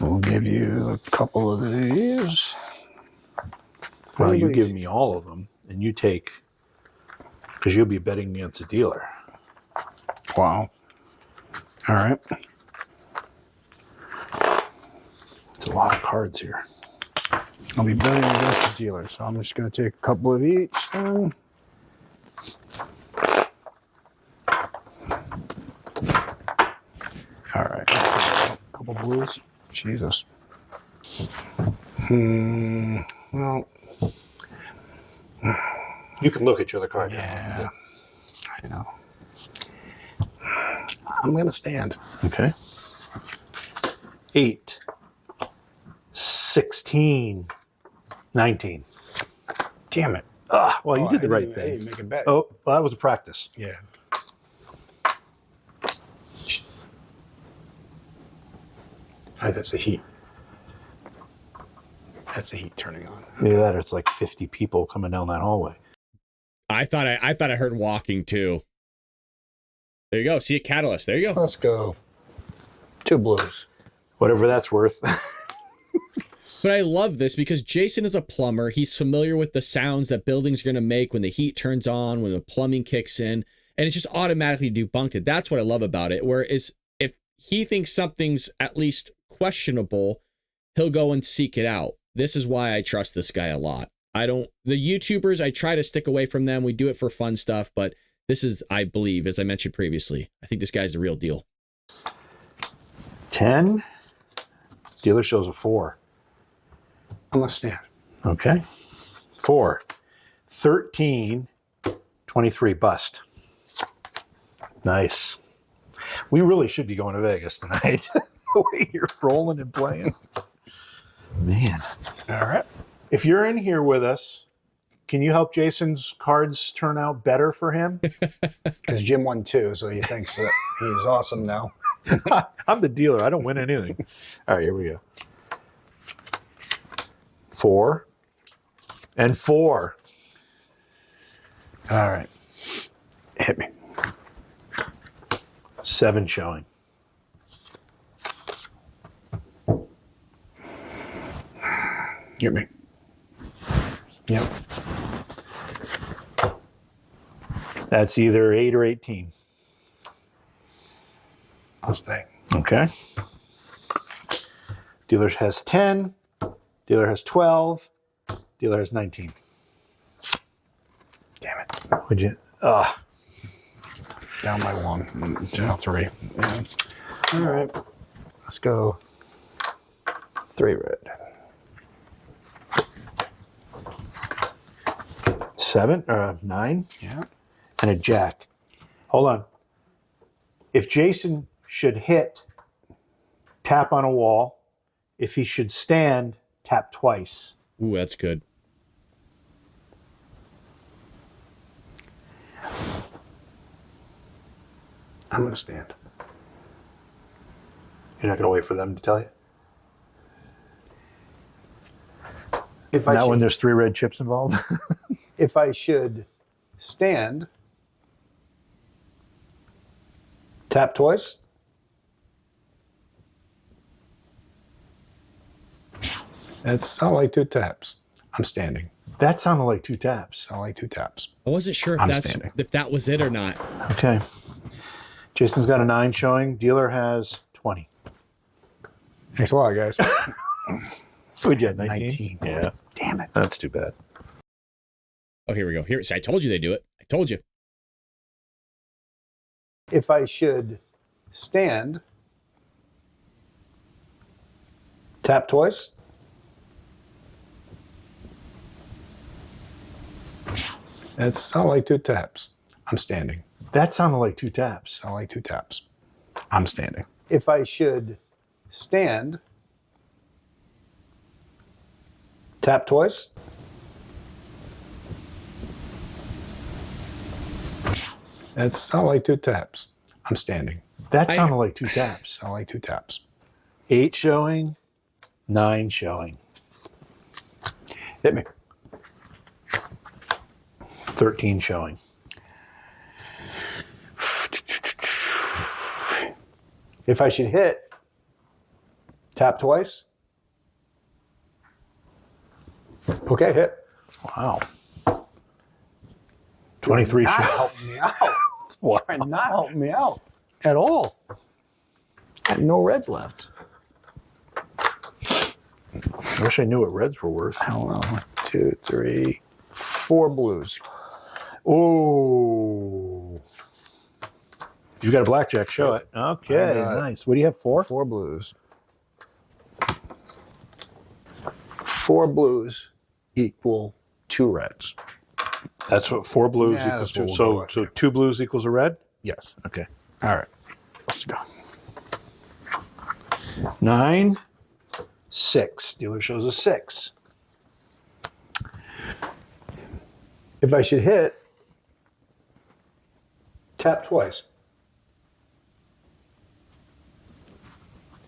We'll give you a couple of these. Well, you give me all of them, and you take, because you'll be betting against the dealer. Wow. All right. It's a lot of cards here. I'll be betting against the dealer, so I'm just going to take a couple of each then. All right. A couple blues. Jesus. Well, You can look at your other card. yeah. I know. I'm going to stand. Okay. 8, 16, 19. Damn it. Well, you did the right Hey, thing. make it bet. Oh, well, that was a practice. Yeah. That's the heat. That's the heat turning on. Either that or it's like 50 people coming down that hallway. I thought I heard walking too. There you go. See a catalyst. There you go. Let's go. 2 blues. Whatever that's worth. But I love this because Jason is a plumber. He's familiar with the sounds that buildings are going to make when the heat turns on, when the plumbing kicks in, and it's just automatically debunked it. That's what I love about it. Whereas if he thinks something's at least questionable, he'll go and seek it out. This is why I trust this guy a lot. The YouTubers, I try to stick away from them. We do it for fun stuff, but this is, I believe, as I mentioned previously, I think this guy's the real deal. 10. Dealer shows a 4. I'm going to stand. Okay. 4. 13, 23, bust. Nice. We really should be going to Vegas tonight. The way you're rolling and playing. Man. All right. If you're in here with us, can you help Jason's cards turn out better for him? Because Jim won 2, so he thinks that he's awesome now. I'm the dealer. I don't win anything. All right, here we go. 4 and 4. All right. Hit me. 7 showing. Hit me. Yep. That's either 8 or 18. I'll stay. Okay. Dealer has 10. Dealer has 12. Dealer has 19. Damn it. Would you? Down by 1. Down 3. Yeah. All right. Let's go 3 red. 7 or 9 Yeah. and a jack. Hold on. If Jason should hit, tap on a wall. If he should stand, tap twice. Ooh, that's good. I'm going to stand. You're not going to wait for them to tell you? If Not when there's 3 red chips involved? if I should stand, tap twice. That's sound like 2 taps. I'm standing. That sounded like 2 taps. Sound like 2 taps. I wasn't sure if I'm standing. if that was it or not. Okay. Jason's got a 9 showing. Dealer has 20. Thanks a lot, guys. What'd you have, 19? 19. Yeah. Damn it. That's too bad. Oh, here we go. Here, see, I told you they do it. I told you. If I should stand, tap twice. That sounded like 2 taps. I'm standing. That sounded like 2 taps. Sounded like 2 taps. I'm standing. If I should stand, tap twice. That sounded like 2 taps. I'm standing. That sounded like 2 taps. Sounded like 2 taps. 8 showing, 9 showing, Hit me. 13 showing. If I should hit, tap twice. Okay, hit. Wow. 23 Not showing. helping me out. Why not helping me out at all? Got no reds left. I wish I knew what reds were worth. I don't know. 1, 2, 3, 4 blues. Oh. You got a blackjack, show it. Okay, nice. What do you have, 4? 4 blues. 4 blues equal 2 reds. That's what 4 blues Yeah, equals that's 2. what we'll So, go with, so yeah. 2 blues equals a red? Yes. Okay. All right. Let's go. 9, 6. Dealer shows a 6. If I should hit, tap twice.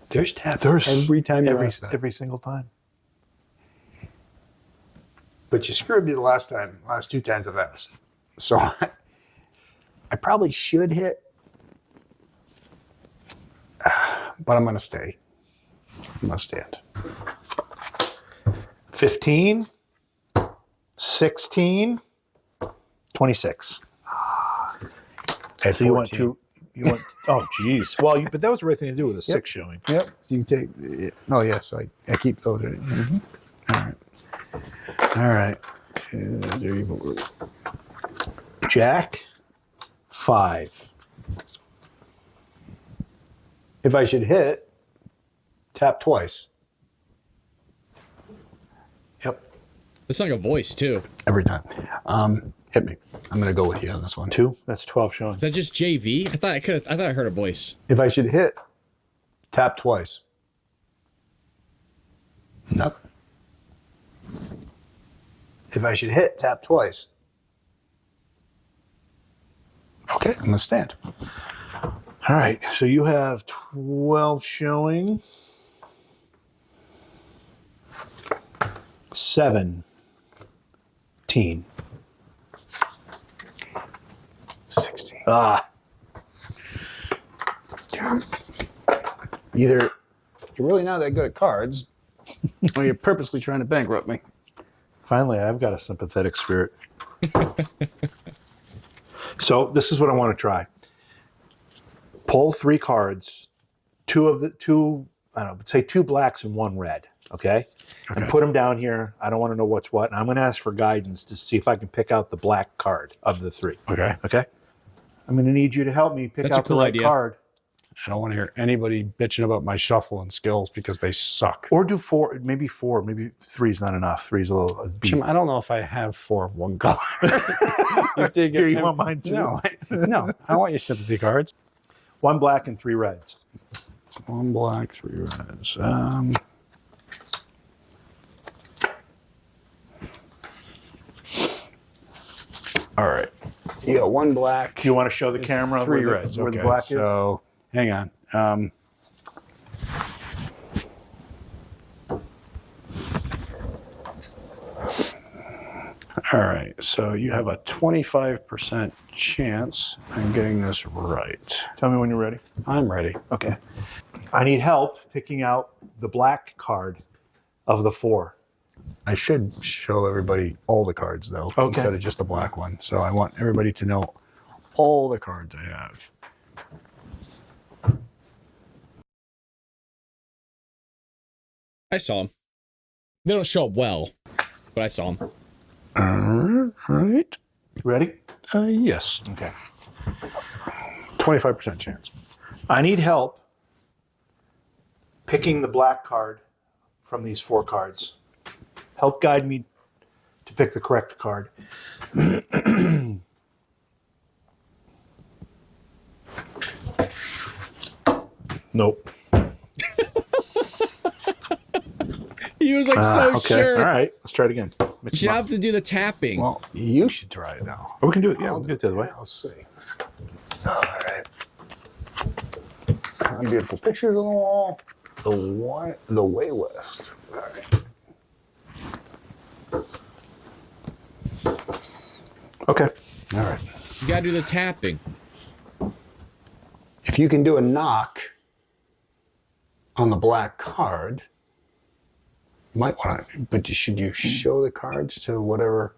There's taps every time you ask that. every single time. But you screwed me the last 2 times I've asked. So I probably should hit, but I'm going to stay. I'm going to stand. 15, 16, 26. At So you want 14. 2. You want? Oh, geez. Well, but that was the right thing to do with a 6 showing. Yep. So you take. Oh, yes. I keep those. Mm-hmm. All right. All right. There you go. Jack, 5. If I should hit, tap twice. Yep. It's like a voice too. Every time. Hit me. I'm going to go with you on this one. 2. That's 12 showing. Is that just JV? I thought I heard a voice. If I should hit, tap twice. Nothing. If I should hit, tap twice. Okay, I'm going to stand. All right. So you have 12 showing. 17. 16. Ah. Either you're really not that good at cards, or you're purposely trying to bankrupt me. Finally, I've got a sympathetic spirit. So this is what I want to try. Pull 3 cards, 2 of the 2, I don't know, say 2 blacks and 1 red, okay? And put them down here. I don't want to know what's what. And I'm going to ask for guidance to see if I can pick out the black card of the 3. Okay. Okay? I'm going to need you to help me pick That's a out cool the right idea. card. I don't want to hear anybody bitching about my shuffling skills because they suck. Or do 4, maybe 4, maybe 3 is not enough. 3 is a little. Jim, I don't know if I have 4 of one color. Here, you want mine too? No, I want your sympathy cards. 1 black and 3 reds. 1 black, 3 reds. All right. You got 1 black. Do you want to show the camera 3 where reds. where the Okay, black is? so hang on. All right, so you have a 25% chance I'm getting this right. Tell me when you're ready. I'm ready. Okay. I need help picking out the black card of the 4. I should show everybody all the cards, though, Okay. instead of just the black one. So I want everybody to know all the cards I have. I saw him. They don't show up well, but I saw him. All right. Ready? Yes. Okay. 25% chance. I need help picking the black card from these 4 cards. Help guide me to pick the correct card. Nope. He was like so Okay. sure. All right. Let's try it again. You Mix should them up. have to do the tapping. Well, you should try it now. Or we can do it. Yeah, we'll do it the other way. Let's see. All right. Beautiful pictures on the wall. The way west. All right. Okay. All right. You gotta do the tapping. If you can do a knock on the black card, you might want to, but should you show the cards to whatever?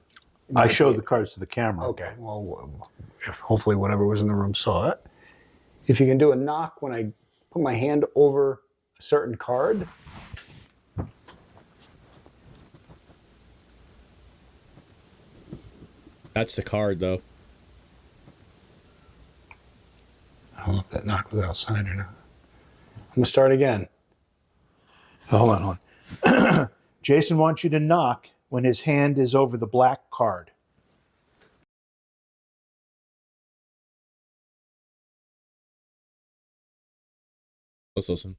I showed the cards to the camera. Okay, well, if hopefully whatever was in the room saw it. If you can do a knock when I put my hand over a certain card. That's the card, though. I don't know if that knock was outside or not. I'm going to start again. Hold on. Jason wants you to knock when his hand is over the black card. Let's listen.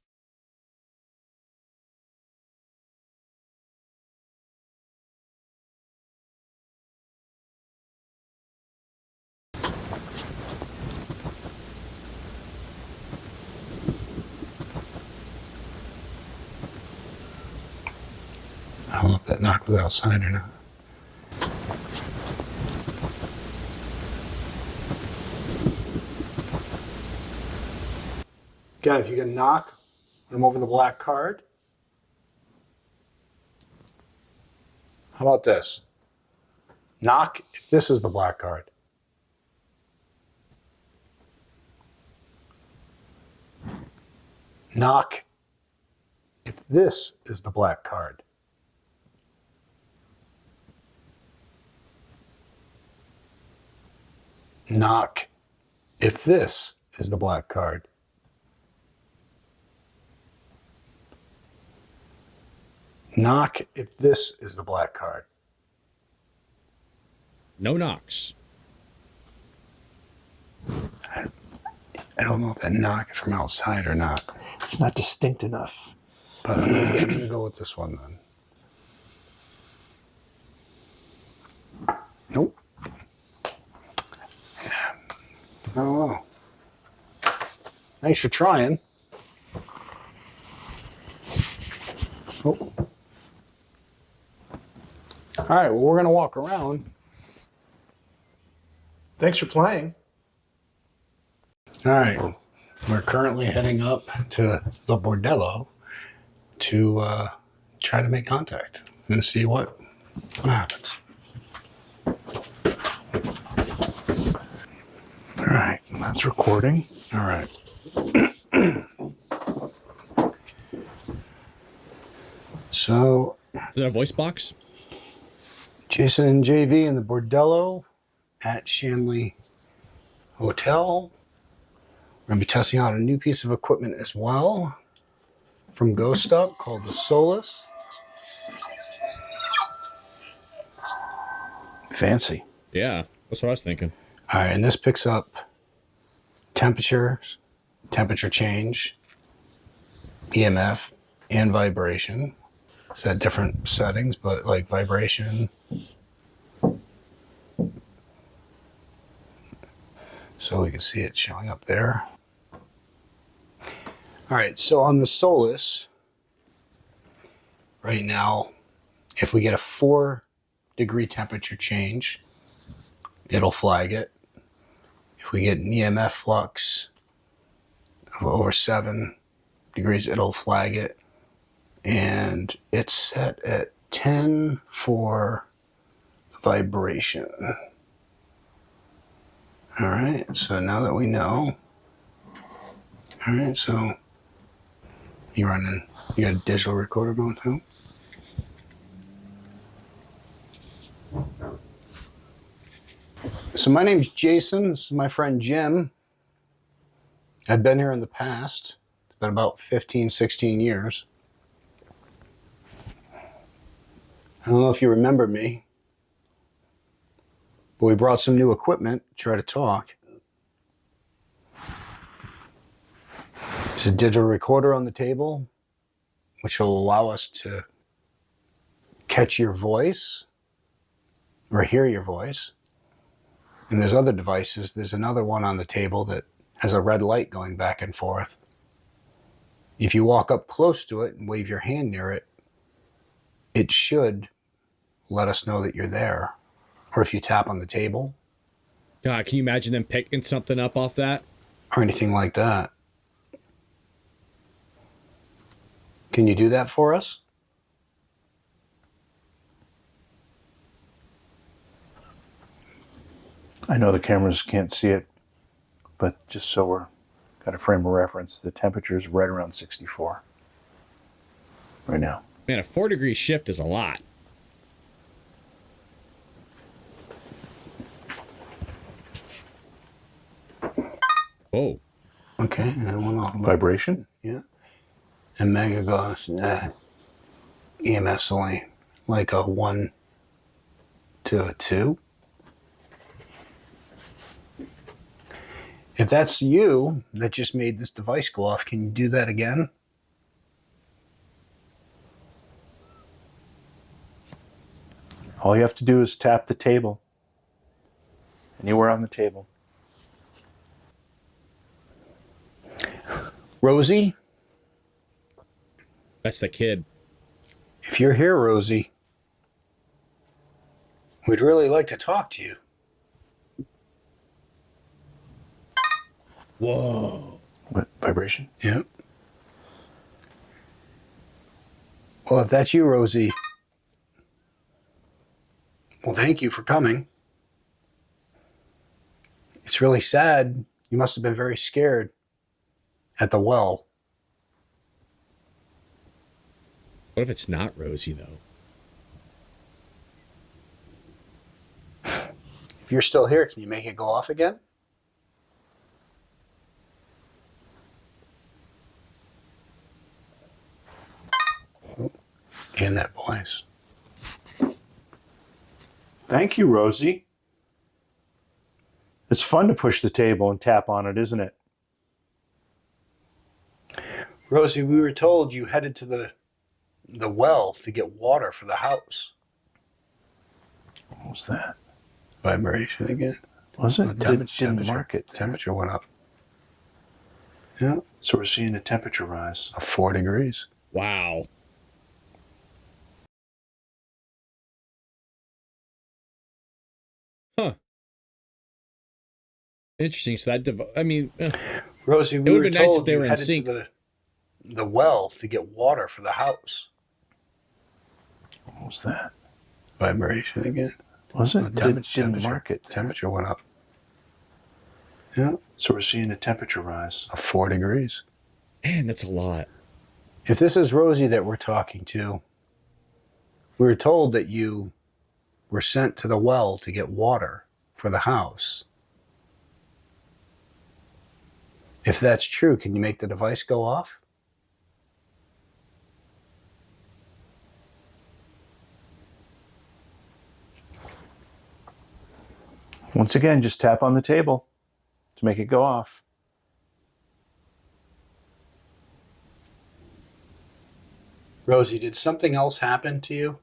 I don't know if that knock was outside or not. Again, if you can knock when I'm over the black card. How about this? Knock if this is the black card. Knock if this is the black card. Knock if this is the black card. Knock if this is the black card. No knocks. I don't know if that knock is from outside or not, It's not distinct enough. but I'm going to go with this one then. Nope. I don't know. Thanks for trying. Oh. All right, well, we're going to walk around. Thanks for playing. All right, we're currently heading up to the bordello to try to make contact and see what happens. All right, that's recording. All right. So, Is that a voice box? Jason and JV in the bordello at Shanley Hotel. We're going to be testing out a new piece of equipment as well from Ghost Up called the Solus. Fancy. Yeah, that's what I was thinking. All right, and this picks up temperatures, temperature change, EMF, and vibration. It's at different settings, but like vibration. So we can see it showing up there. All right, so on the Solus, right now, if we get a 4-degree temperature change, it'll flag it. If we get an EMF flux of over 7 degrees, it'll flag it. And it's set at 10 for vibration. All right, so now that we know, all right, so you got a digital recorder going too? So my name's Jason, this is my friend Jim. I've been here in the past. It's been about 15, 16 years. I don't know if you remember me, but we brought some new equipment to try to talk. There's a digital recorder on the table, which will allow us to catch your voice or hear your voice. And there's other devices. There's another one on the table that has a red light going back and forth. If you walk up close to it and wave your hand near it, it should let us know that you're there. Or if you tap on the table. God, can you imagine them picking something up off that? Or anything like that. Can you do that for us? I know the cameras can't see it, but just so we're got a frame of reference, the temperature is right around 64 right now. Man, a 4-degree shift is a lot. Whoa. Okay, and one off. Vibration? Yeah. And Mega goes, EMS only like a 1 to a 2. If that's you that just made this device go off, can you do that again? All you have to do is tap the table. Anywhere on the table. Rosie? That's the kid. If you're here, Rosie, we'd really like to talk to you. Whoa. What, vibration? Yep. Well, if that's you, Rosie, well, thank you for coming. It's really sad. You must have been very scared at the well. What if it's not Rosie, though? If you're still here, can you make it go off again? In that voice. Thank you, Rosie. It's fun to push the table and tap on it, isn't it? Rosie, we were told you headed to the well to get water for the house. What was that? Vibration again. Was it? Didn't mark it. Temperature went up. Yeah. So we're seeing a temperature rise. Of 4 degrees. Wow. Huh. Interesting. So that, Rosie, we it would were have been nice told if they you were in headed sync. to the well to get water for the house. What was that? Vibration again. Was it? Didn't mark it. Temperature went up. Yeah. So we're seeing a temperature rise. Of 4 degrees. Man, that's a lot. If this is Rosie that we're talking to, we were told that you were sent to the well to get water for the house. If that's true, can you make the device go off? Once again, just tap on the table to make it go off. Rosie, did something else happen to you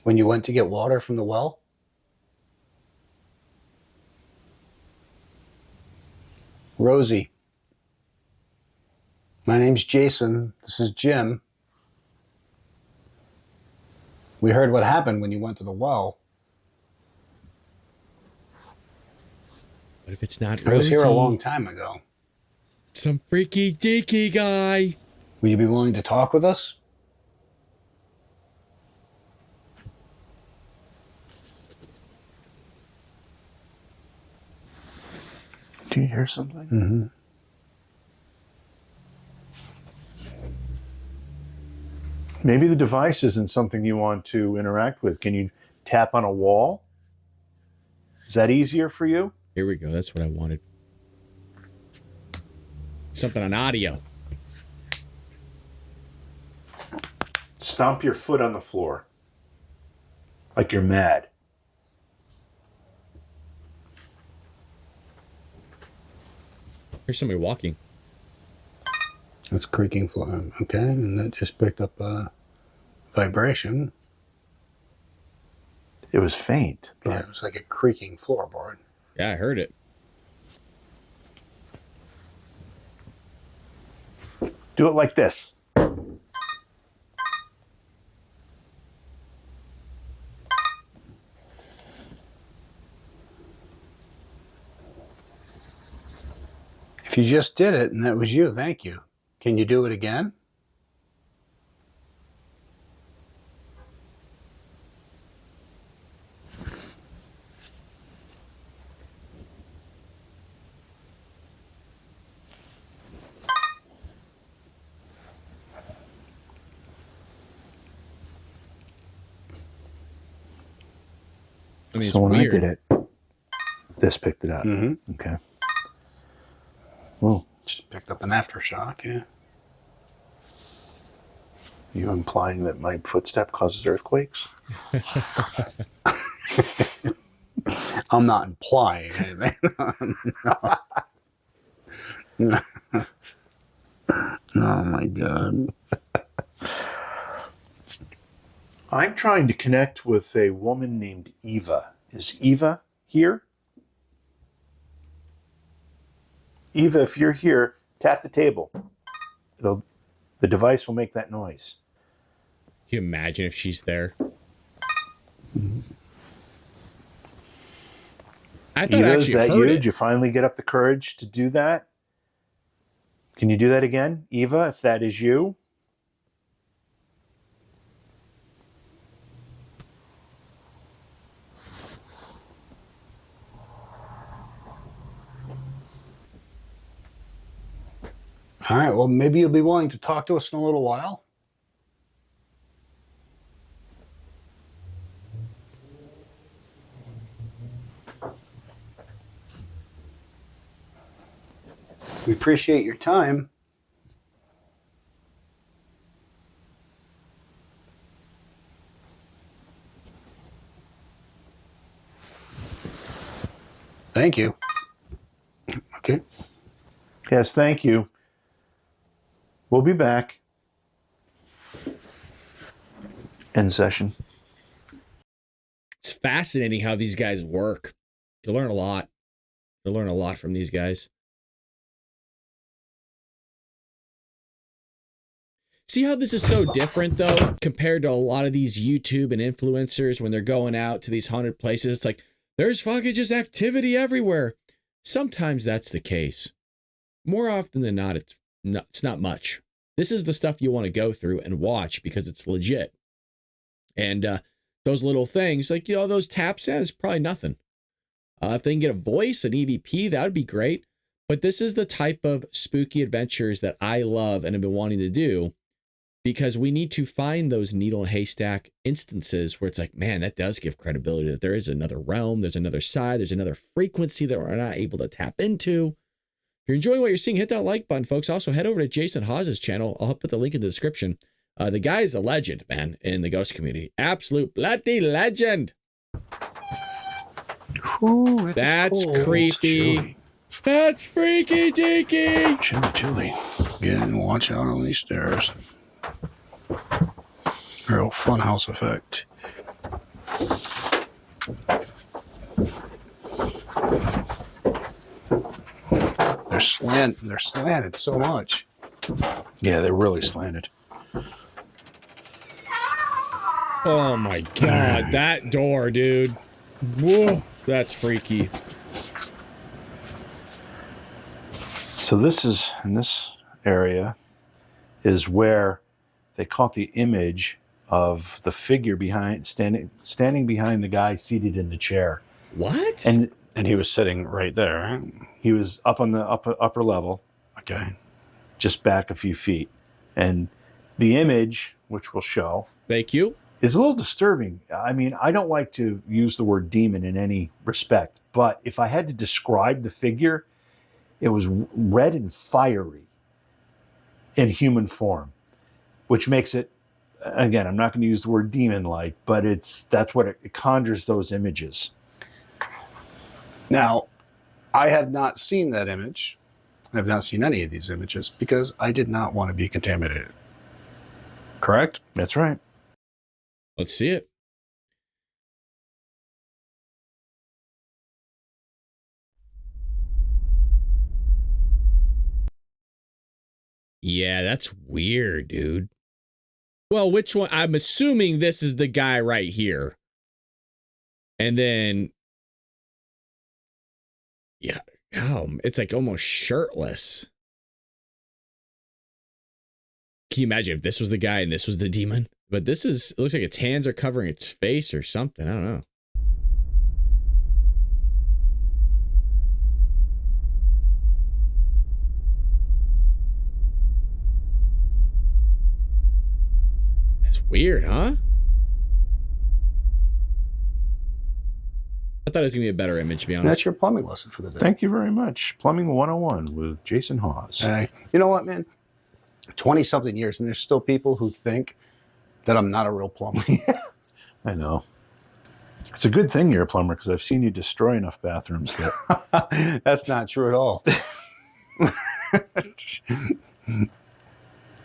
when you went to get water from the well? Rosie, my name's Jason. This is Jim. We heard what happened when you went to the well. What if it's not Rosie? I was here a long time ago. Some freaky deaky guy. Would you be willing to talk with us? Do you hear something? Mm-hmm. Maybe the device isn't something you want to interact with. Can you tap on a wall? Is that easier for you? Here we go. That's what I wanted. Something on audio. Stomp your foot on the floor. Like you're mad. Here's somebody walking. That's creaking floor. Okay, and that just picked up a vibration. It was faint. Yeah, it was like a creaking floorboard. Yeah, I heard it. Do it like this. If you just did it and that was you, thank you. Can you do it again? I mean, it's So when weird. I did it, this picked it up. Mm-hmm. Okay. Well, Just picked up an aftershock, yeah. you implying that my footstep causes earthquakes? I'm not implying anything. No. Oh my God. I'm trying to connect with a woman named Eva. Is Eva here? Eva, if you're here, tap the table. The device will make that noise. Can you imagine if she's there? I thought Eva, I is actually that heard you? it. Did you finally get up the courage to do that? Can you do that again? Eva, if that is you? All right, well, maybe you'll be willing to talk to us in a little while. We appreciate your time. Thank you. Okay. Yes, thank you. We'll be back. End session. It's fascinating how these guys work. You learn a lot. You learn a lot from these guys. See how this is so different, though, compared to a lot of these YouTube and influencers when they're going out to these haunted places. It's like, there's fucking just activity everywhere. Sometimes that's the case. More often than not, it's not much. This is the stuff you want to go through and watch because it's legit. And those little things, like, you know, those taps, yeah, it's probably nothing. If they can get a voice, an EVP, that would be great. But this is the type of spooky adventures that I love and have been wanting to do, because we need to find those needle and haystack instances where it's like, man, that does give credibility that there is another realm, there's another side, there's another frequency that we're not able to tap into. If you're enjoying what you're seeing, hit that like button, folks. Also, head over to Jason Hawes's channel. I'll put the link in the description. The guy's a legend, man, in the ghost community. Absolute bloody legend. Ooh, it's That's cold. creepy. That's freaky deaky. Chilly. Yeah, and watch out on these stairs. Real funhouse effect. They're slanted so much. Yeah, they're really slanted. Oh my God, that door, dude. Whoa, that's freaky. So this is, in this area, is where they caught the image of the figure standing behind the guy seated in the chair. What? And And he was sitting right there, right? he was up on the upper level, Okay. just back a few feet. And the image, which we'll show, Thank you. is a little disturbing. I mean, I don't like to use the word demon in any respect, but if I had to describe the figure, it was red and fiery. in human form, which makes it, again, I'm not going to use the word demon-like, but that's what it conjures those images. Now, I have not seen that image. I have not seen any of these images because I did not want to be contaminated. Correct? That's right. Let's see it. Yeah, that's weird, dude. Well, which one? I'm assuming this is the guy right here. And then, yeah, it's like almost shirtless. Can you imagine if this was the guy and this was the demon? But it looks like its hands are covering its face or something. I don't know. It's weird, huh? I thought it was going to be a better image, to be honest. That's your plumbing lesson for the day. Thank you very much. Plumbing 101 with Jason Hawes. You know what, man? 20-something years, and there's still people who think that I'm not a real plumber. I know. It's a good thing you're a plumber because I've seen you destroy enough bathrooms that... That's not true at all.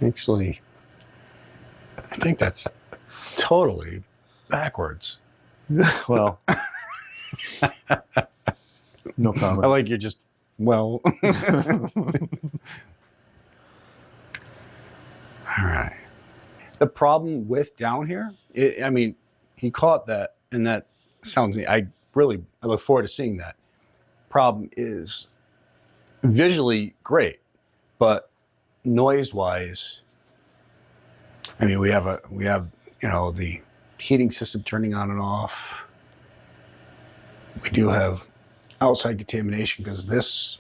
Actually, I think that's totally backwards. Well, no comment. I like you're just, well. All right. The problem with down here, I mean, he caught that, and that sounds, I look forward to seeing that. Problem is visually great, but noise-wise, I mean, we have the heating system turning on and off. We do have outside contamination because this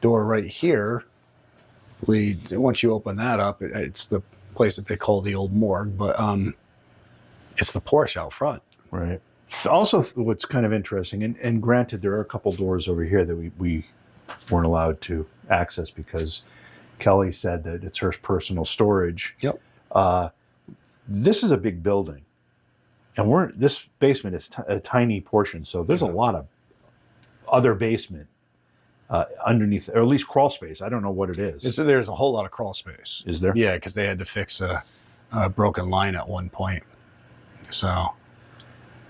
door right here leads, once you open that up, it's the place that they call the old morgue, but it's the Porsche out front. Right. Also, what's kind of interesting, and granted, there are a couple doors over here that we weren't allowed to access because Kelly said that it's her personal storage. Yep. This is a big building, and this basement is a tiny portion, so there's a lot of other basement underneath, or at least crawl space. I don't know what it is. There's a whole lot of crawl space. Is there? Yeah, because they had to fix a broken line at one point. So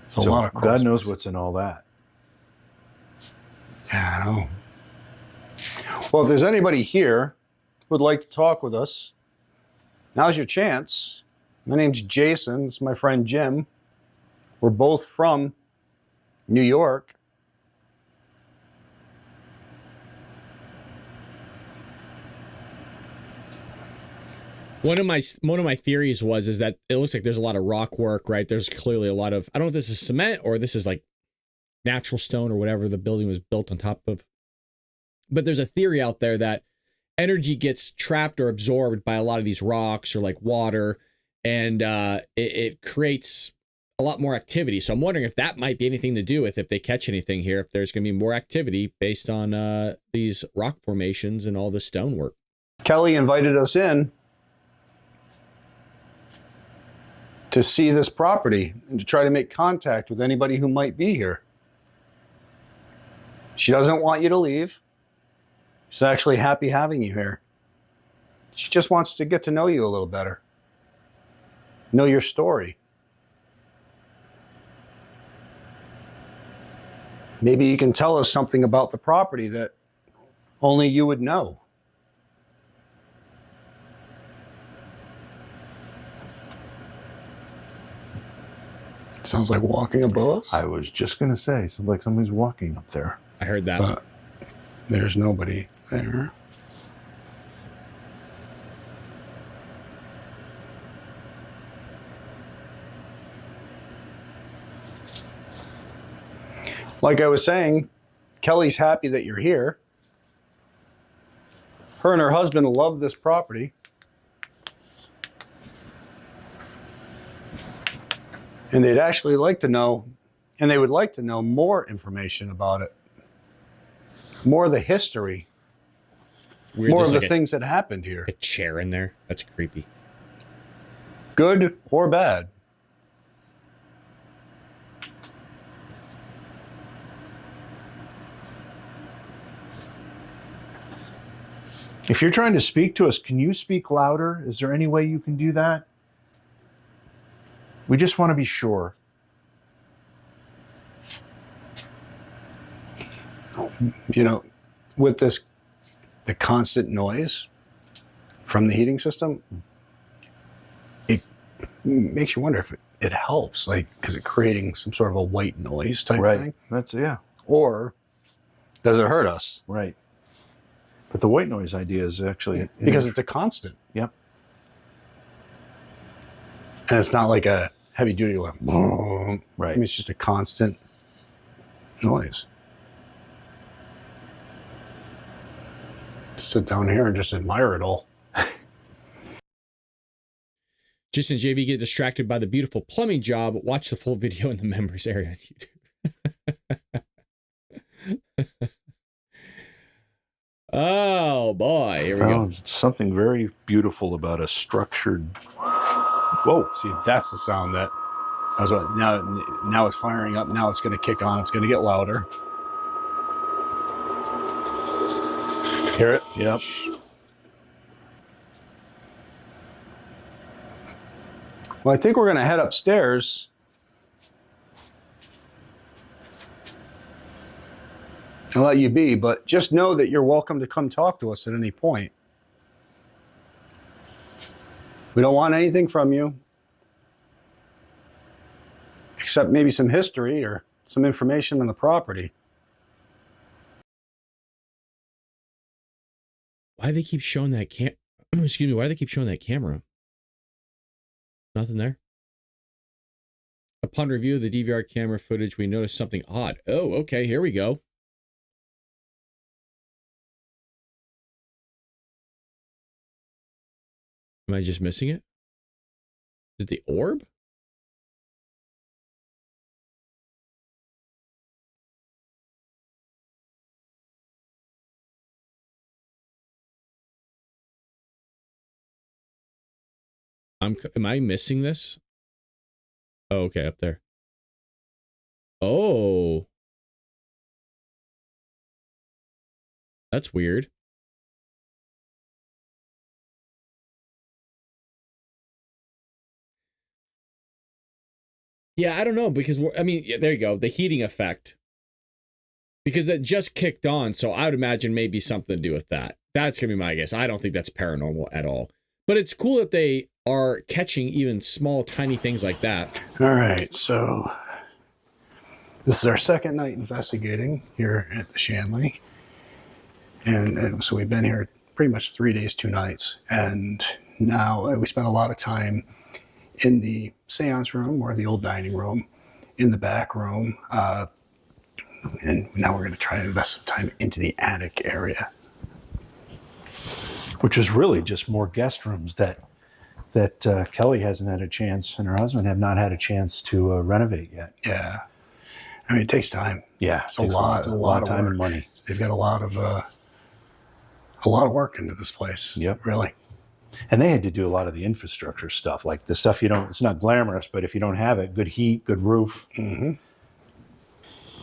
it's a lot of crawl God space. knows what's in all that. Yeah, I know. Well, if there's anybody here who would like to talk with us, now's your chance. My name's Jason. It's my friend Jim. We're both from New York. One of my theories is that it looks like there's a lot of rock work, right? There's clearly a lot of, I don't know if this is cement or this is like natural stone or whatever the building was built on top of. But there's a theory out there that energy gets trapped or absorbed by a lot of these rocks or like water, and it creates a lot more activity. So I'm wondering if that might be anything to do with if they catch anything here, if there's going to be more activity based on these rock formations and all the stonework. Kelly invited us in to see this property and to try to make contact with anybody who might be here. She doesn't want you to leave. She's actually happy having you here. She just wants to get to know you a little better. Know your story. Maybe you can tell us something about the property that only you would know. Sounds like walking above us. I was just going to say, it sounds like somebody's walking up there. I heard that. But there's nobody there. Like I was saying, Kelly's happy that you're here. Her and her husband love this property. And they'd actually like to know, and they would like to know more information about it. More of the history Weird. More There's of the like things that happened here. a chair in there. That's creepy. Good or bad. If you're trying to speak to us, can you speak louder? Is there any way you can do that? We just want to be sure. You know, with this, the constant noise from the heating system, it makes you wonder if it helps, like, because it's creating some sort of a white noise type thing. That's, yeah. Or does it hurt us? Right. But the white noise idea is actually... Because it's a constant. Yep. And it's not like a heavy duty like, Right. I mean, it's just a constant noise. Sit down here and just admire it all. Just and JV get distracted by the beautiful plumbing job. Watch the full video in the members area on YouTube. Oh boy, here we go. Something very beautiful about a structured... Whoa. See, that's the sound that I was now it's firing up. Now it's going to kick on. It's going to get louder. Hear it? Yep. Well, I think we're going to head upstairs. And let you be, but just know that you're welcome to come talk to us at any point. We don't want anything from you, except maybe some history or some information on the property. Why do they keep showing that excuse me, why do they keep showing that camera? Nothing there. Upon review of the DVR camera footage, we noticed something odd. Oh, okay, here we go. Am I just missing it? Is it the orb? Am I missing this? Oh, okay, up there. Oh. That's weird. Yeah, I don't know, because I mean, yeah, there you go, the heating effect. Because that just kicked on, so I would imagine maybe something to do with that. That's gonna be my guess. I don't think that's paranormal at all. But it's cool that they are catching even small, tiny things like that. All right, so this is our second night investigating here at the Shanley. And so we've been here pretty much 3 days, 2 nights. And now we spent a lot of time in the seance room or the old dining room, in the back room. And now we're going to try to invest some time into the attic area. Which is really just more guest rooms that Kelly hasn't had a chance and her husband have not had a chance to renovate yet. Yeah. I mean, it takes time. Yeah. It's a lot of time work. and money. They've got a lot of work into this place. Yep. Really. And they had to do a lot of the infrastructure stuff, like the stuff it's not glamorous, but if you don't have it, good heat, good roof. Mm-hmm.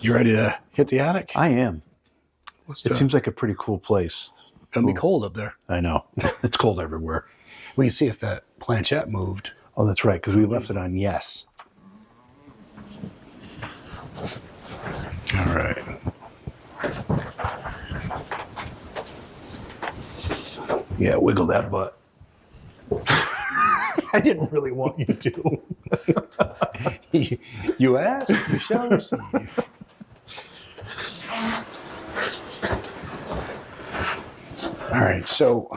You ready to hit the attic? I am. Let's do It seems like a pretty cool place. It's going to be cold up there. I know. It's cold everywhere. We can see if that planchette moved. Oh, that's right, because we left it on yes. All right. Yeah, wiggle that butt. I didn't really want you to. You asked, you shall receive. All right, so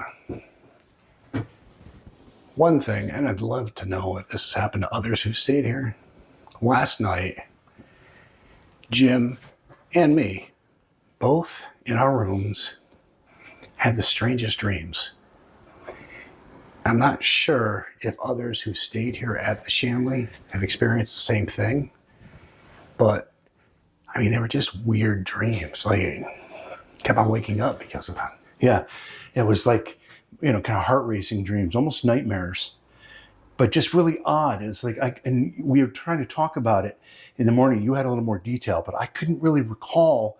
one thing, and I'd love to know if this has happened to others who stayed here. Last night, Jim and me, both in our rooms, had the strangest dreams. I'm not sure if others who stayed here at the Shanley have experienced the same thing, but I mean, they were just weird dreams. Like, kept on waking up because of them. Yeah. It was like, kind of heart racing dreams, almost nightmares, but just really odd. It's like, and we were trying to talk about it in the morning. You had a little more detail, but I couldn't really recall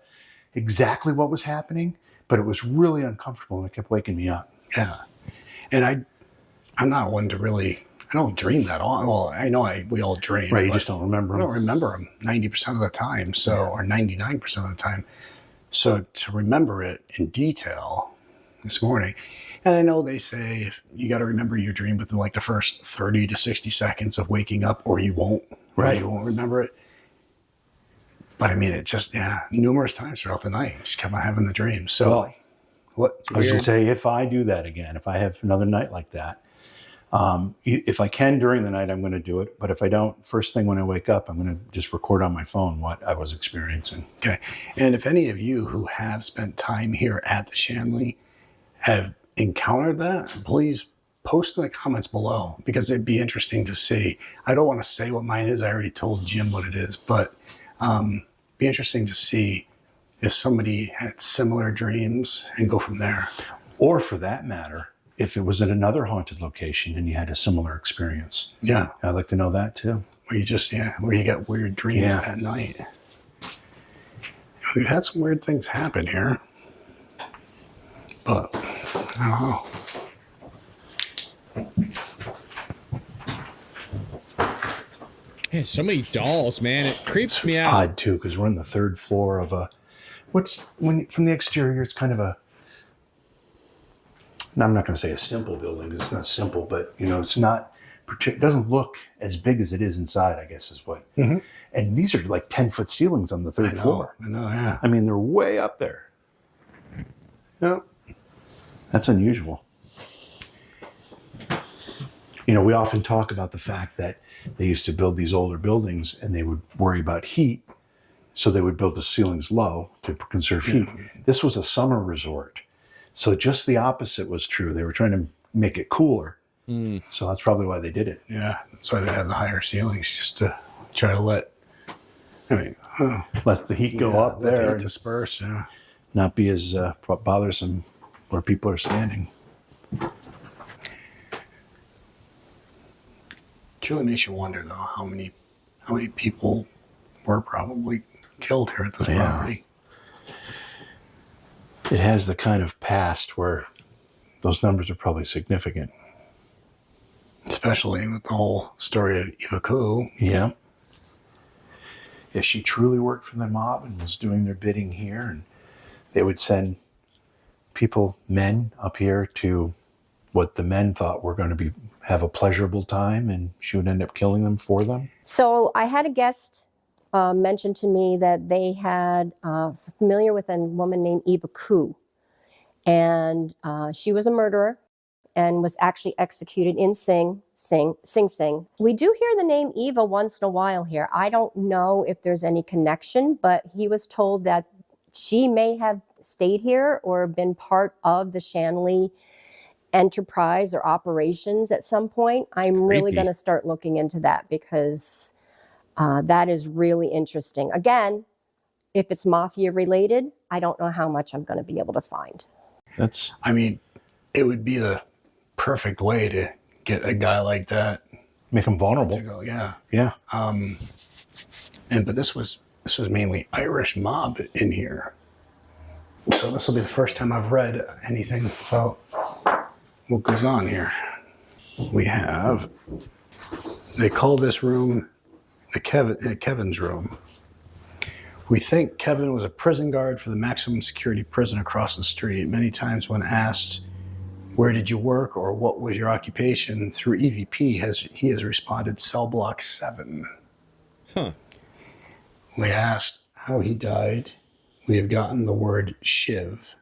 exactly what was happening, but it was really uncomfortable and it kept waking me up. Yeah. And I'm not one to really, I don't dream that often. Well, I know we all dream. Right, you just don't remember I them. don't remember them 90% of the time, or 99% of the time. So to remember it in detail this morning, and I know they say you got to remember your dream within like the first 30 to 60 seconds of waking up, or you won't. Right. You won't remember it. But I mean, it just, numerous times throughout the night, just kept on having the dream. So, Well, what? I was going to say, if I do that again, if I have another night like that, if I can during the night, I'm going to do it. But if I don't, first thing when I wake up, I'm going to just record on my phone what I was experiencing. Okay. And if any of you who have spent time here at the Shanley have encountered that, please post in the comments below, because it'd be interesting to see. I don't want to say what mine is. I already told Jim what it is, but be interesting to see if somebody had similar dreams and go from there. Or for that matter, if it was at another haunted location and you had a similar experience. Yeah. I'd like to know that too. Where you just, where you get weird dreams at night. We've had some weird things happen here, but I don't know. Yeah, so many dolls, man. It creeps me out. Odd too, because we're on the third floor of from the exterior, it's kind of I'm not going to say a simple building, because it's not simple, but it's not, it doesn't look as big as it is inside, I guess is what. Mm-hmm. And these are like 10-foot ceilings on the third floor. I know, yeah. I mean, they're way up there. Yep. That's unusual. We often talk about the fact that they used to build these older buildings and they would worry about heat, so they would build the ceilings low to conserve heat. This was a summer resort, so just the opposite was true. They were trying to make it cooler, so that's probably why they did it. Yeah, that's why they have the higher ceilings, just to try to let Let the heat go up let the there heat and disperse. Yeah. not be as bothersome where people are standing. It really makes you wonder, though, how many people were probably killed here at this property. It has the kind of past where those numbers are probably significant. Especially with the whole story of Eva Koo. Yeah. If she truly worked for the mob and was doing their bidding here, and they would send men up here to what the men thought were going to have a pleasurable time, and she would end up killing them for them. So I had a guest mention to me that they had familiar with a woman named Eva Koo, and she was a murderer and was actually executed in Sing Sing. We do hear the name Eva once in a while here. I don't know if there's any connection, but he was told that she may have stayed here or been part of the Shanley enterprise or operations at some point. I'm really going to start looking into that, because that is really interesting. Again, if it's mafia related, I don't know how much I'm going to be able to find. It would be the perfect way to get a guy like that, make them vulnerable to go. Yeah. But this was mainly Irish mob in here, so this will be the first time I've read anything about what goes on here. They call this room Kevin's room. We think Kevin was a prison guard for the maximum security prison across the street. Many times when asked, "Where did you work?" or "What was your occupation?" through EVP, he has responded, "Cell block 7. Huh. We asked how he died. We have gotten the word shiv.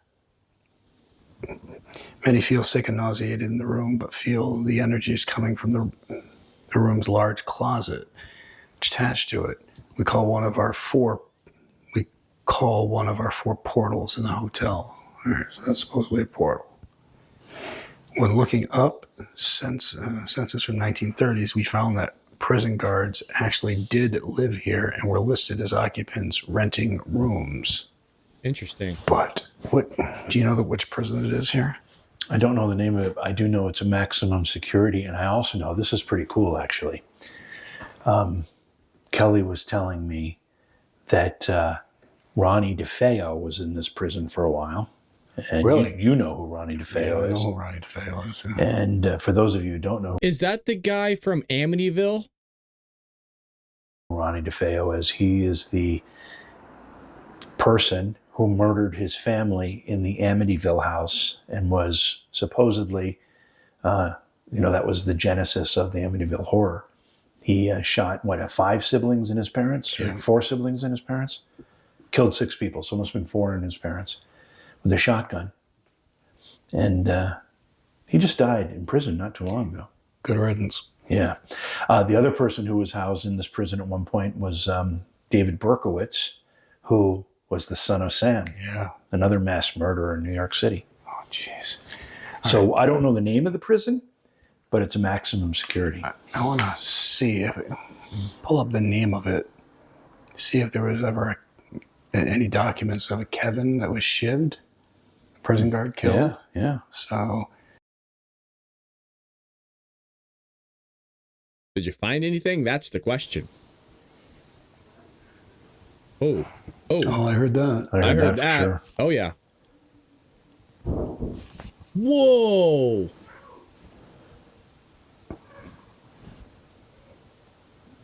Many feel sick and nauseated in the room, but feel the energy is coming from the room's large closet attached to it. We call one of our four portals in the hotel. All right, so that's supposedly a portal. When looking up census from 1930s, we found that prison guards actually did live here and were listed as occupants renting rooms. Interesting. But what do you know which prison it is here? I don't know the name of it. But I do know it's a maximum security, and I also know this is pretty cool, actually. Kelly was telling me that Ronnie DeFeo was in this prison for a while. And Really? you know who Ronnie DeFeo I is. know who Ronnie DeFeo is. Yeah. And for those of you who don't know Is that the guy from Amityville? who Ronnie DeFeo is, he is the person who murdered his family in the Amityville house and was supposedly, that was the genesis of the Amityville horror. He shot, 5 siblings and his parents? Or 4 siblings and his parents? Killed 6 people, so it must have been 4 in his parents, with a shotgun. And he just died in prison not too long ago. Good riddance. Yeah. The other person who was housed in this prison at one point was David Berkowitz, who was the son of Sam. Yeah. Another mass murderer in New York City. Oh, jeez. So I don't know the name of the prison, but it's a maximum security. I want to see if pull up the name of it. See if there was ever any documents of a Kevin that was shivved, a prison guard killed. Yeah. So Did you find anything? That's the question. Oh, I heard that. I heard for that. sure. Oh, yeah. Whoa.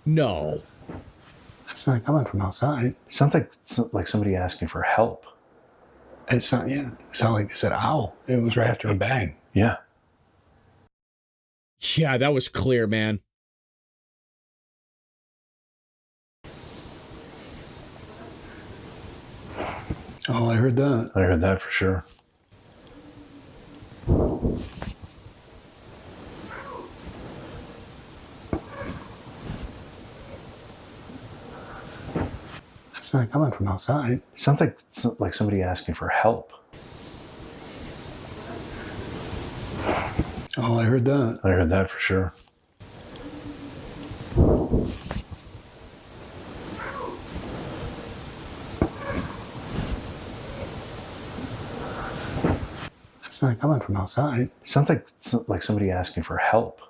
No. That's not coming from outside. It sounds like somebody asking for help. It's not. Yeah. It sounded like they said "ow." It was right after a bang. Yeah. Yeah, that was clear, man. Oh, I heard that. I heard that for sure. That's not coming from outside. It sounds like somebody asking for help. Oh, I heard that. I heard that for sure. That's not coming from outside. It sounds like somebody asking for help.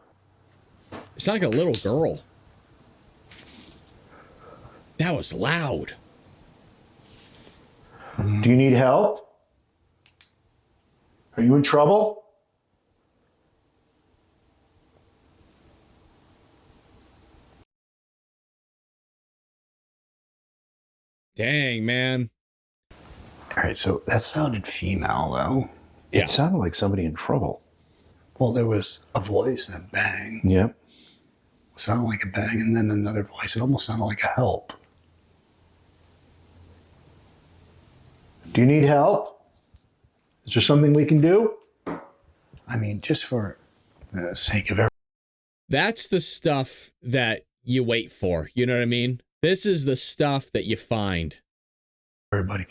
It's like a little girl. That was loud. Do you need help? Are you in trouble? Dang, man. All right, so that sounded female, though. Yeah. It sounded like somebody in trouble. Well, there was a voice and a bang. Yep. It sounded like a bang, and then another voice. It almost sounded like a help. Do you need help? Is there something we can do? I mean, just for the sake of everything. That's the stuff that you wait for. You know what I mean? This is the stuff that you find. Everybody,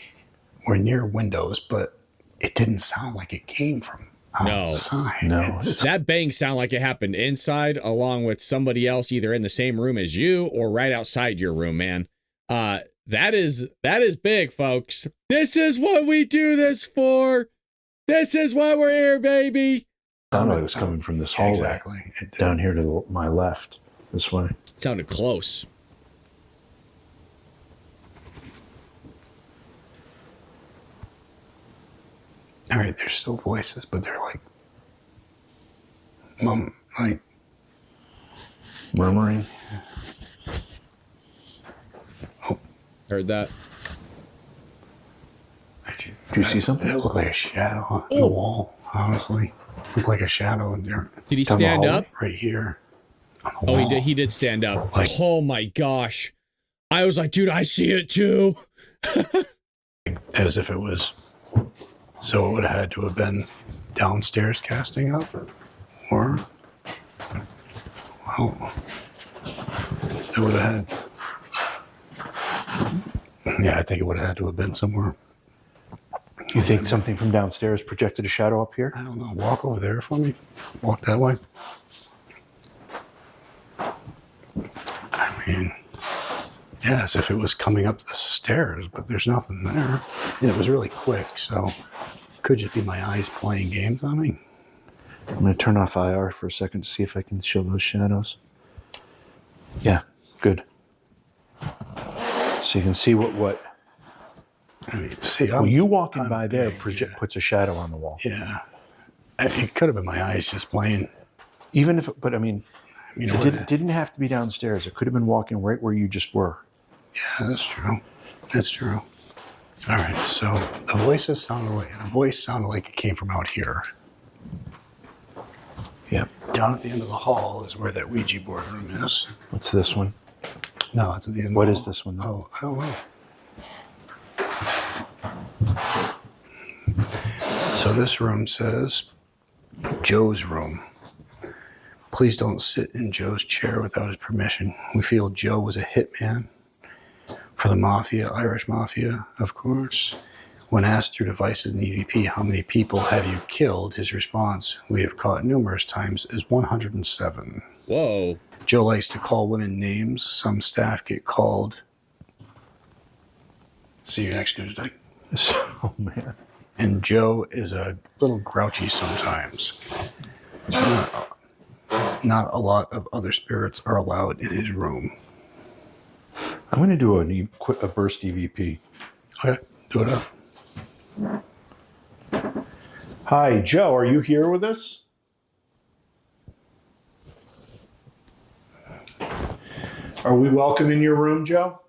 we're near windows, but it didn't sound like it came from outside. No. It's- That bang sound like it happened inside, along with somebody else either in the same room as you or right outside your room, man. That is big, folks. This is what we do this for. This is why we're here, baby. It sounded like it was coming from this hallway. Exactly. It did. Down here to my left, this way. Sounded close. All right, there's still voices, but they're like, like Murmuring. Heard that. Do you see something? It looked like a shadow on the wall, honestly. Looked like a shadow in there. Did he Down the stand hallway, up? right here. On the Oh, wall. he did stand up. Like- Oh my gosh. I was like, dude, I see it too. As if it was. So it would have had to have been downstairs casting up, or well, it would have had. Yeah, I think it would have had to have been somewhere. You think something from downstairs projected a shadow up here? I don't know. Walk over there for me. Walk that way. I mean, yeah, as if it was coming up the stairs, but there's nothing there. And it was really quick, so it could just be my eyes playing games on me. I'm going to turn off IR for a second to see if I can show those shadows. Yeah, good. So you can see what I mean, see, well, you walking I'm by there big, yeah. puts a shadow on the wall. Yeah. It could have been my eyes just playing. Even if, but I mean, You know, it didn't have to be downstairs. It could have been walking right where you just were. yeah, that's true. That's true. All right, so the voice sounded like it came from out here. Yeah. Down at the end of the hall is where that Ouija board room is. What's this one? No, it's at the end. What of is this one? Oh, I don't know. So this room says Joe's room. Please don't sit in Joe's chair without his permission. We feel Joe was a hitman for the mafia, Irish mafia, of course. When asked through devices in the EVP, how many people have you killed? His response, we have caught numerous times, is 107. Whoa. Joe likes to call women names. Some staff get called. See you next Tuesday. Oh, man. And Joe is a little grouchy sometimes. Not a lot of other spirits are allowed in his room. I'm going to do a burst EVP. Okay, do it up. Hi, Joe. Are you here with us? Are we welcome in your room, Joe?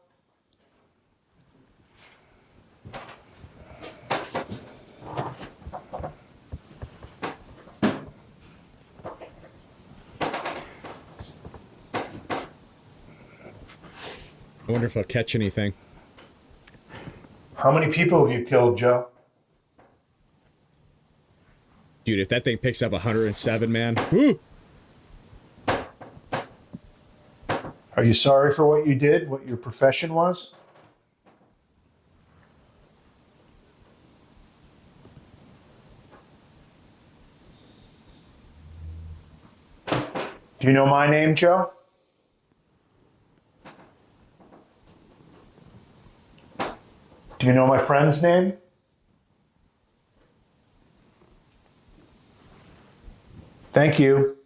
I wonder if I'll catch anything. How many people have you killed, Joe? Dude, if that thing picks up 107, man. Woo! Are you sorry for what you did, what your profession was? Do you know my name, Joe? Do you know my friend's name? Thank you.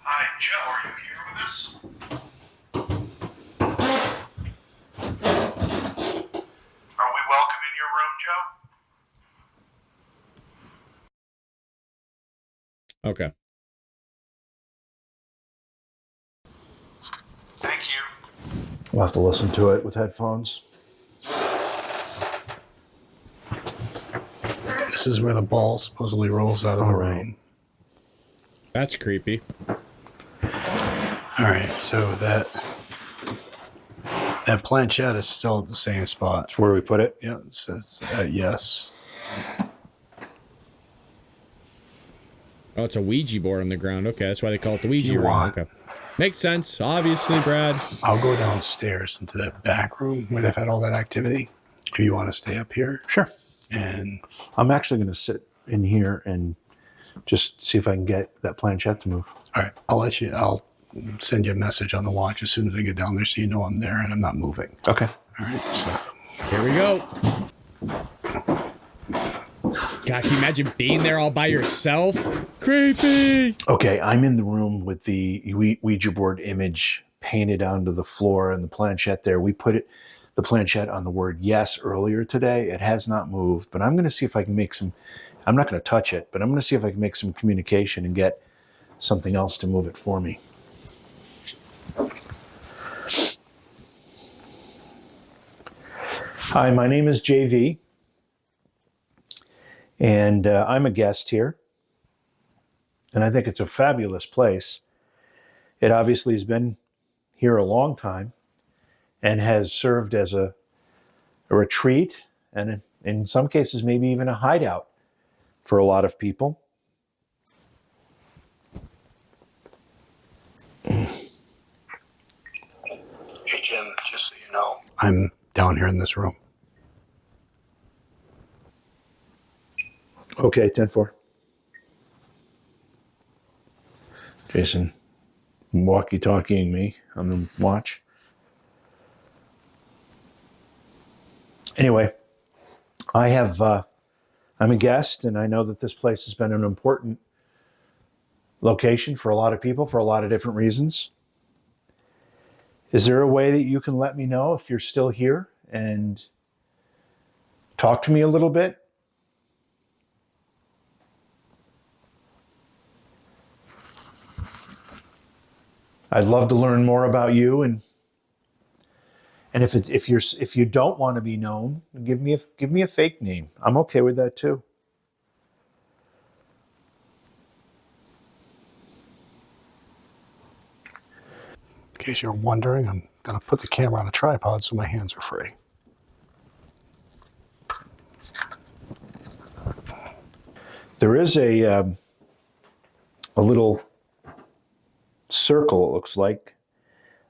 Hi, Joe. Are you here with us? Are we welcome in your room, Joe? Okay. Thank you. We'll have to listen to it with headphones. This is where the ball supposedly rolls out of the room. That's creepy. All right, so that planchette is still at the same spot. That's where we put it? Yeah, it says yes. Oh, it's a Ouija board on the ground. Okay, that's why they call it the Ouija You room. want- Okay. Makes sense, obviously, Brad. I'll go downstairs into that back room where they've had all that activity. If you want to stay up here. Sure. And I'm actually going to sit in here and just see if I can get that planchette to move. all right, I'll send you a message on the watch as soon as I get down there so you know I'm there and I'm not moving. Okay. All right, so Here we go. God, can you imagine being there all by yourself? Creepy. Okay, I'm in the room with the Ouija board image painted onto the floor and the planchette there. We put the planchette on the word yes earlier today. It has not moved, but I'm going to see if I can make some, I'm not going to touch it, but I'm going to see if I can make some communication and get something else to move it for me. Hi, my name is JV, and I'm a guest here, and I think it's a fabulous place. It obviously has been here a long time and has served as a retreat and in some cases maybe even a hideout for a lot of people. hey Jim, just so you know, I'm down here in this room. Okay, 10-4. Jason, walkie-talkieing me on the watch. Anyway, I have I'm a guest, and I know that this place has been an important location for a lot of people for a lot of different reasons. Is there a way that you can let me know if you're still here and talk to me a little bit? I'd love to learn more about you, and if you don't want to be known, give me a fake name. I'm okay with that too. In case you're wondering, I'm going to put the camera on a tripod so my hands are free. There is a little circle, it looks like,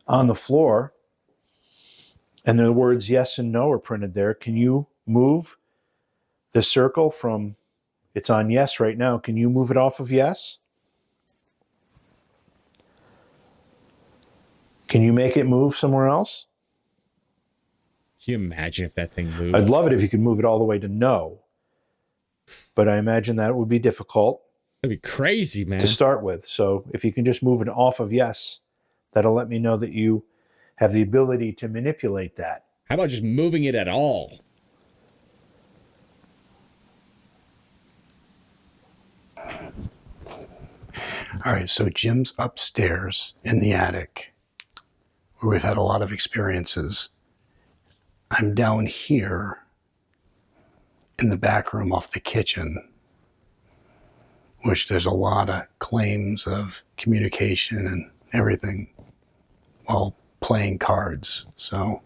on the floor, and the words yes and no are printed there. Can you move the circle from, it's on yes right now, can you move it off of yes? Can you make it move somewhere else? Can you imagine if that thing moved? I'd love it if you could move it all the way to no, but I imagine that would be difficult. That'd be crazy, man. To start with. So if you can just move it off of yes, that'll let me know that you have the ability to manipulate that. How about just moving it at all? All right, so Jim's upstairs in the attic, where we've had a lot of experiences. I'm down here in the back room off the kitchen, which there's a lot of claims of communication and everything while playing cards. So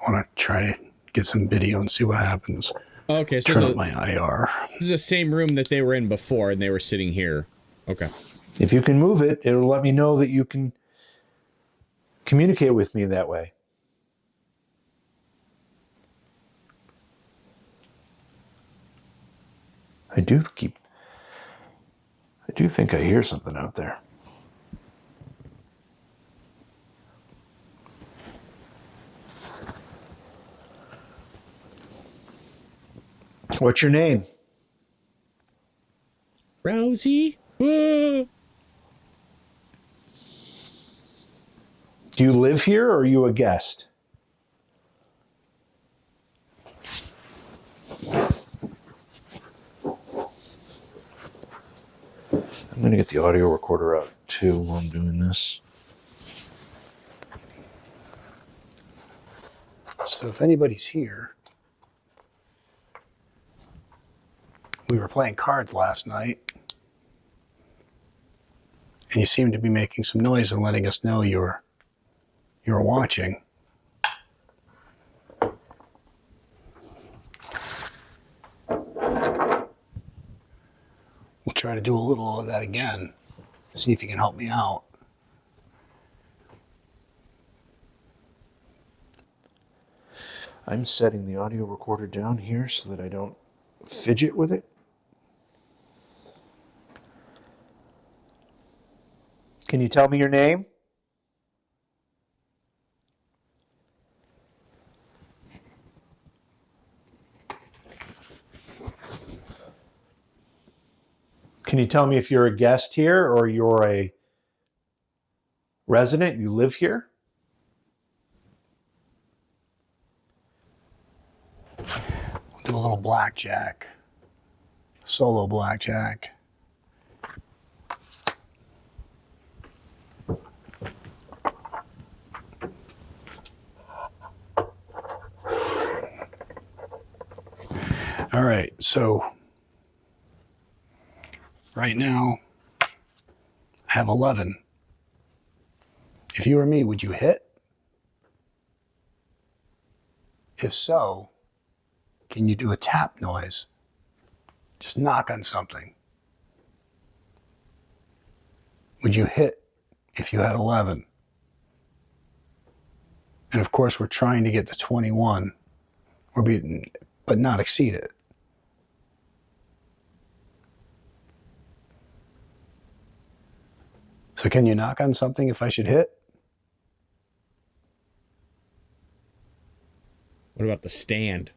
I want to try to get some video and see what happens. Okay, so turn up my IR. This is the same room that they were in before, and they were sitting here. Okay. If you can move it, it'll let me know that you can communicate with me that way. I do think I hear something out there. What's your name? Rosie? Ah! Do you live here or are you a guest? I'm going to get the audio recorder out too while I'm doing this. So if anybody's here, we were playing cards last night, and you seemed to be making some noise and letting us know you were watching. We'll try to do a little of that again. See if you can help me out. I'm setting the audio recorder down here so that I don't fidget with it. Can you tell me your name? Can you tell me if you're a guest here or you're a resident, you live here? We'll do a little blackjack. Solo blackjack. All right, so right now I have 11. If you were me, would you hit? If so, can you do a tap noise? Just knock on something. Would you hit if you had 11? And of course, we're trying to get to 21, but not exceed it. So can you knock on something if I should hit? What about the stand?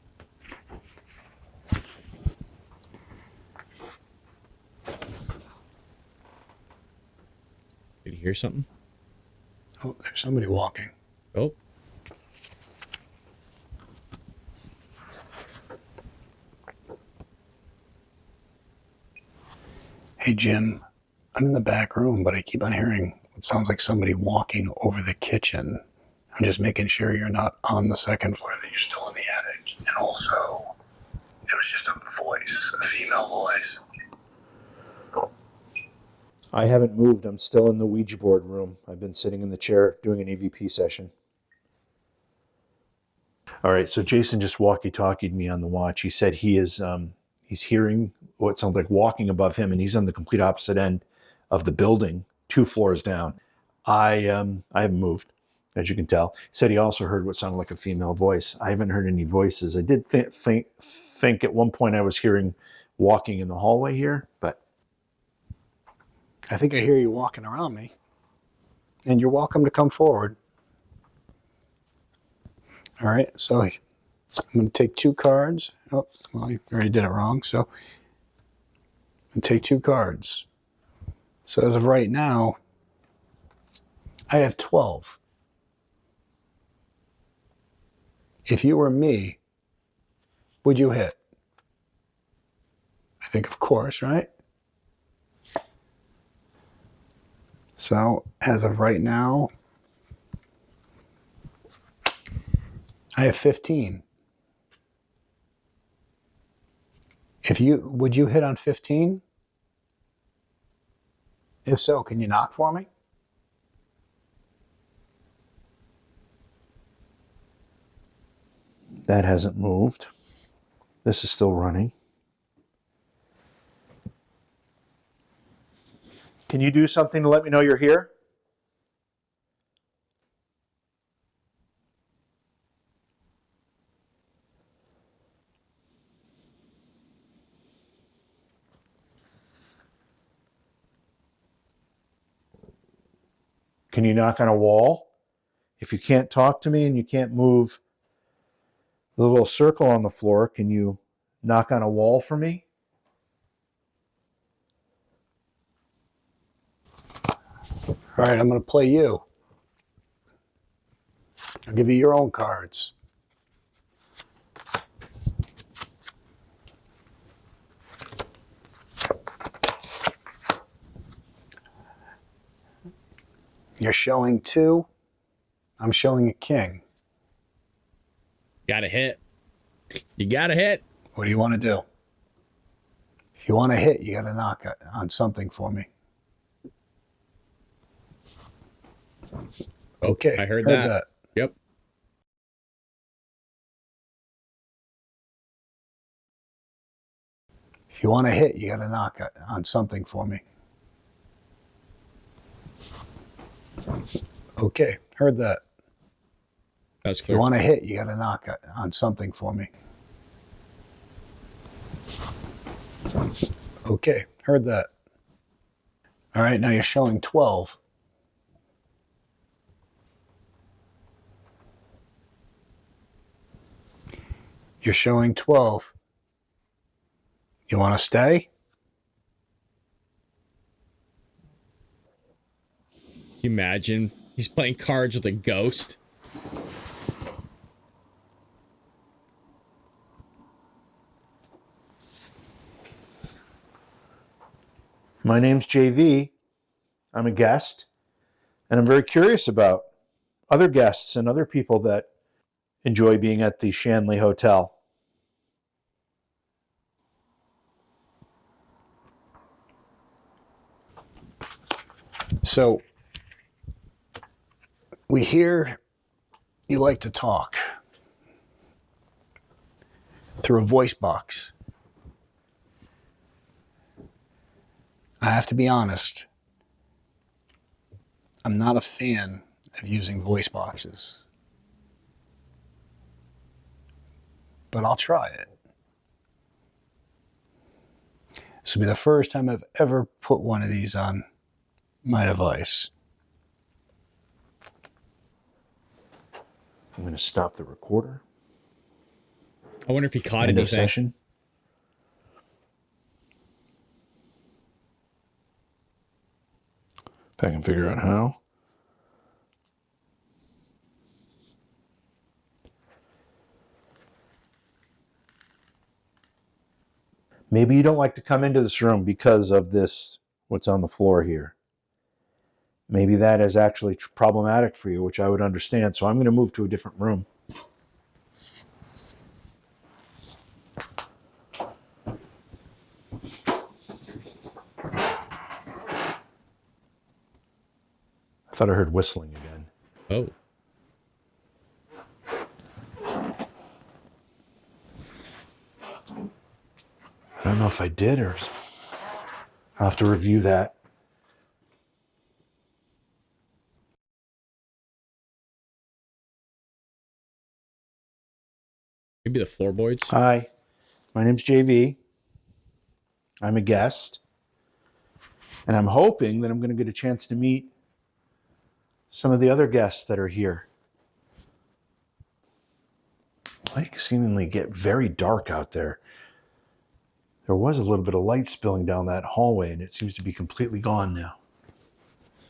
hear something? Oh, there's somebody walking. Oh. Hey, Jim, I'm in the back room, but I keep on hearing what sounds like somebody walking over the kitchen. I'm just making sure you're not on the second floor, that you're still in the attic. And also, it was just a voice, a female voice. I haven't moved. I'm still in the Ouija board room. I've been sitting in the chair doing an EVP session. All right, so Jason just walkie-talkied me on the watch. He said he's hearing what sounds like walking above him, and he's on the complete opposite end of the building, 2 floors down. I haven't moved, as you can tell. He said he also heard what sounded like a female voice. I haven't heard any voices. I did think at one point I was hearing walking in the hallway here, but I think I hear you walking around me. And you're welcome to come forward. All right, so I'm going to take 2 cards. Oh, well, you already did it wrong, so I'm going to take 2 cards. So as of right now, I have 12. If you were me, would you hit? I think, of course, right? So as of right now, I have 15. Would you hit on 15? If so, can you knock for me? that hasn't moved. This is still running. Can you do something to let me know you're here? Can you knock on a wall? If you can't talk to me and you can't move the little circle on the floor, can you knock on a wall for me? All right, I'm going to play you. I'll give you your own cards. You're showing 2. I'm showing a king. Gotta hit. You gotta hit. What do you want to do? If you want to hit, you got to knock on something for me. Okay. I heard that. Yep. If you want to hit, you got to knock on something for me. Okay. Heard that. That's If you clear. want to hit, you got to knock on something for me. Okay. Heard that. All right. Now you're showing 12. You're showing 12. You want to stay? Can you imagine? He's playing cards with a ghost. My name's JV. I'm a guest, and I'm very curious about other guests and other people that enjoy being at the Shanley Hotel. So, we hear you like to talk through a voice box. I have to be honest, I'm not a fan of using voice boxes. But I'll try it. This will be the first time I've ever put one of these on my device. I'm going to stop the recorder. I wonder if he caught End of anything. session. If I can figure out how. Maybe you don't like to come into this room because of this, what's on the floor here. Maybe that is actually problematic for you, which I would understand. So I'm going to move to a different room. I thought I heard whistling again. Oh. I don't know if I did or I'll have to review that. Maybe the floorboards. Hi, my name's JV. I'm a guest. And I'm hoping that I'm going to get a chance to meet some of the other guests that are here. It seemingly get very dark out there. There was a little bit of light spilling down that hallway, and it seems to be completely gone now.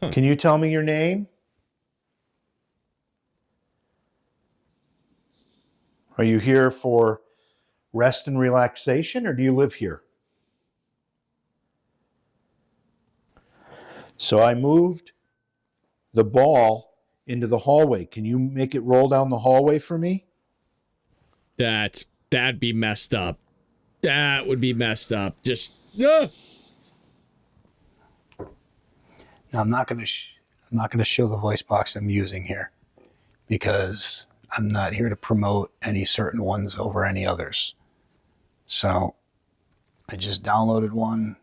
Huh. Can you tell me your name? Are you here for rest and relaxation, or do you live here? So I moved the ball into the hallway. Can you make it roll down the hallway for me? That'd be messed up. That would be messed up. Just yeah. Now I'm not going to show the voice box I'm using here because I'm not here to promote any certain ones over any others. So I just downloaded one.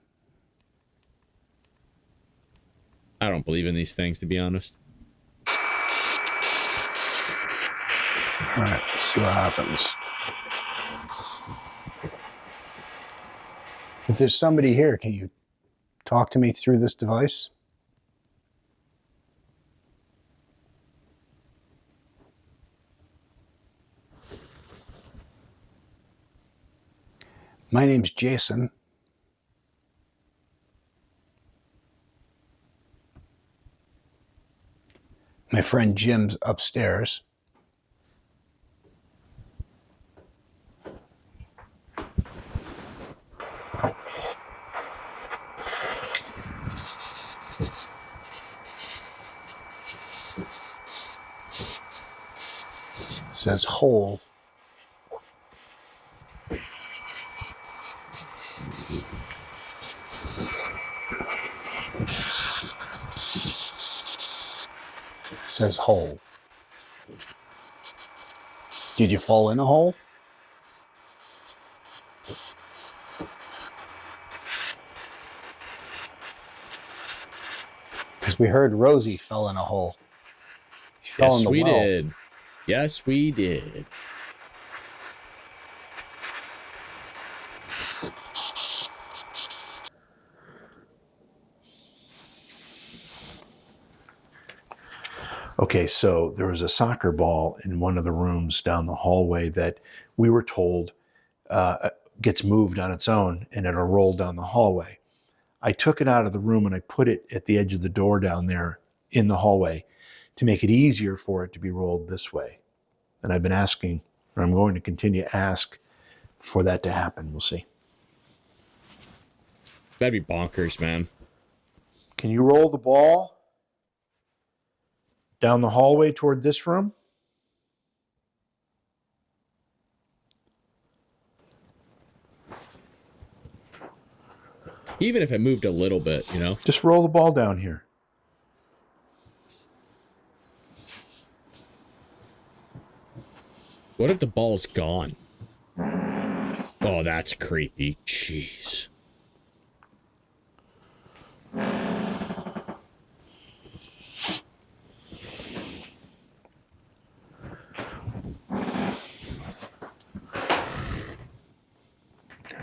I don't believe in these things, to be honest. All right, let's see what happens. If there's somebody here, can you talk to me through this device? My name's Jason. My friend Jim's upstairs. It says hole. Says hole. Did you fall in a hole? Because we heard Rosie fell in a hole. She fell in the we well. did. Yes, we did. Okay, so there was a soccer ball in one of the rooms down the hallway that we were told gets moved on its own and it'll roll down the hallway. I took it out of the room and I put it at the edge of the door down there in the hallway to make it easier for it to be rolled this way. And I've been asking, or I'm going to continue to ask for that to happen. We'll see. That'd be bonkers, man. Can you roll the ball down the hallway toward this room? Even if it moved a little bit, you know? Just roll the ball down here. What if the ball's gone? Oh, that's creepy. Jeez.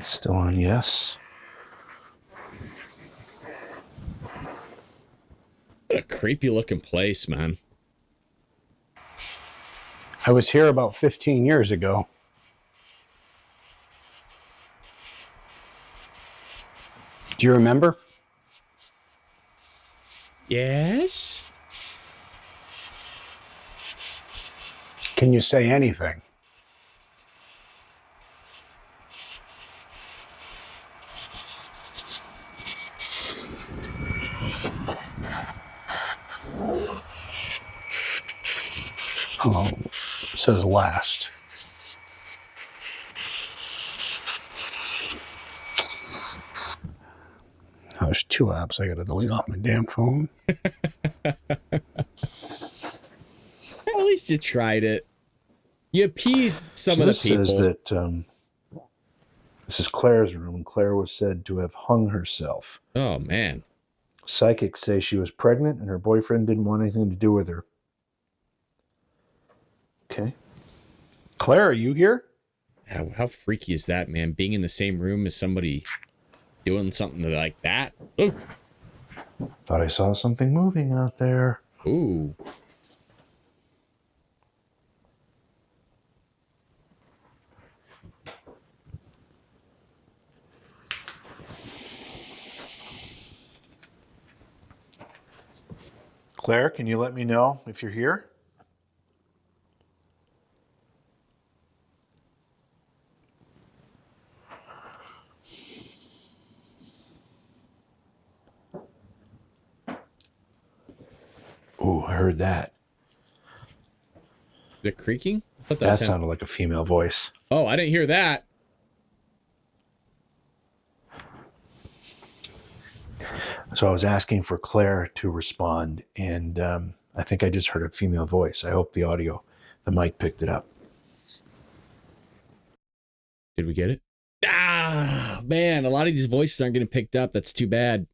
Still on yes. What a creepy looking place, man. I was here about 15 years ago. Do you remember? Yes? Can you say anything? Oh, it says last. Oh, there's 2 apps I gotta delete off my damn phone. At least you tried it. You appeased some So of the this says people. that this is Claire's room, and Claire was said to have hung herself. Oh, man. Psychics say she was pregnant and her boyfriend didn't want anything to do with her. Okay. Claire, are you here? How freaky is that, man? Being in the same room as somebody doing something like that? Ooh. Thought I saw something moving out there. Ooh. Claire, can you let me know if you're here? Ooh, I heard that. The creaking? I thought That was sounded like a female voice. Oh, I didn't hear that. So I was asking for Claire to respond, and I think I just heard a female voice. I hope the mic picked it up. Did we get it? Ah, man, a lot of these voices aren't getting picked up. That's too bad.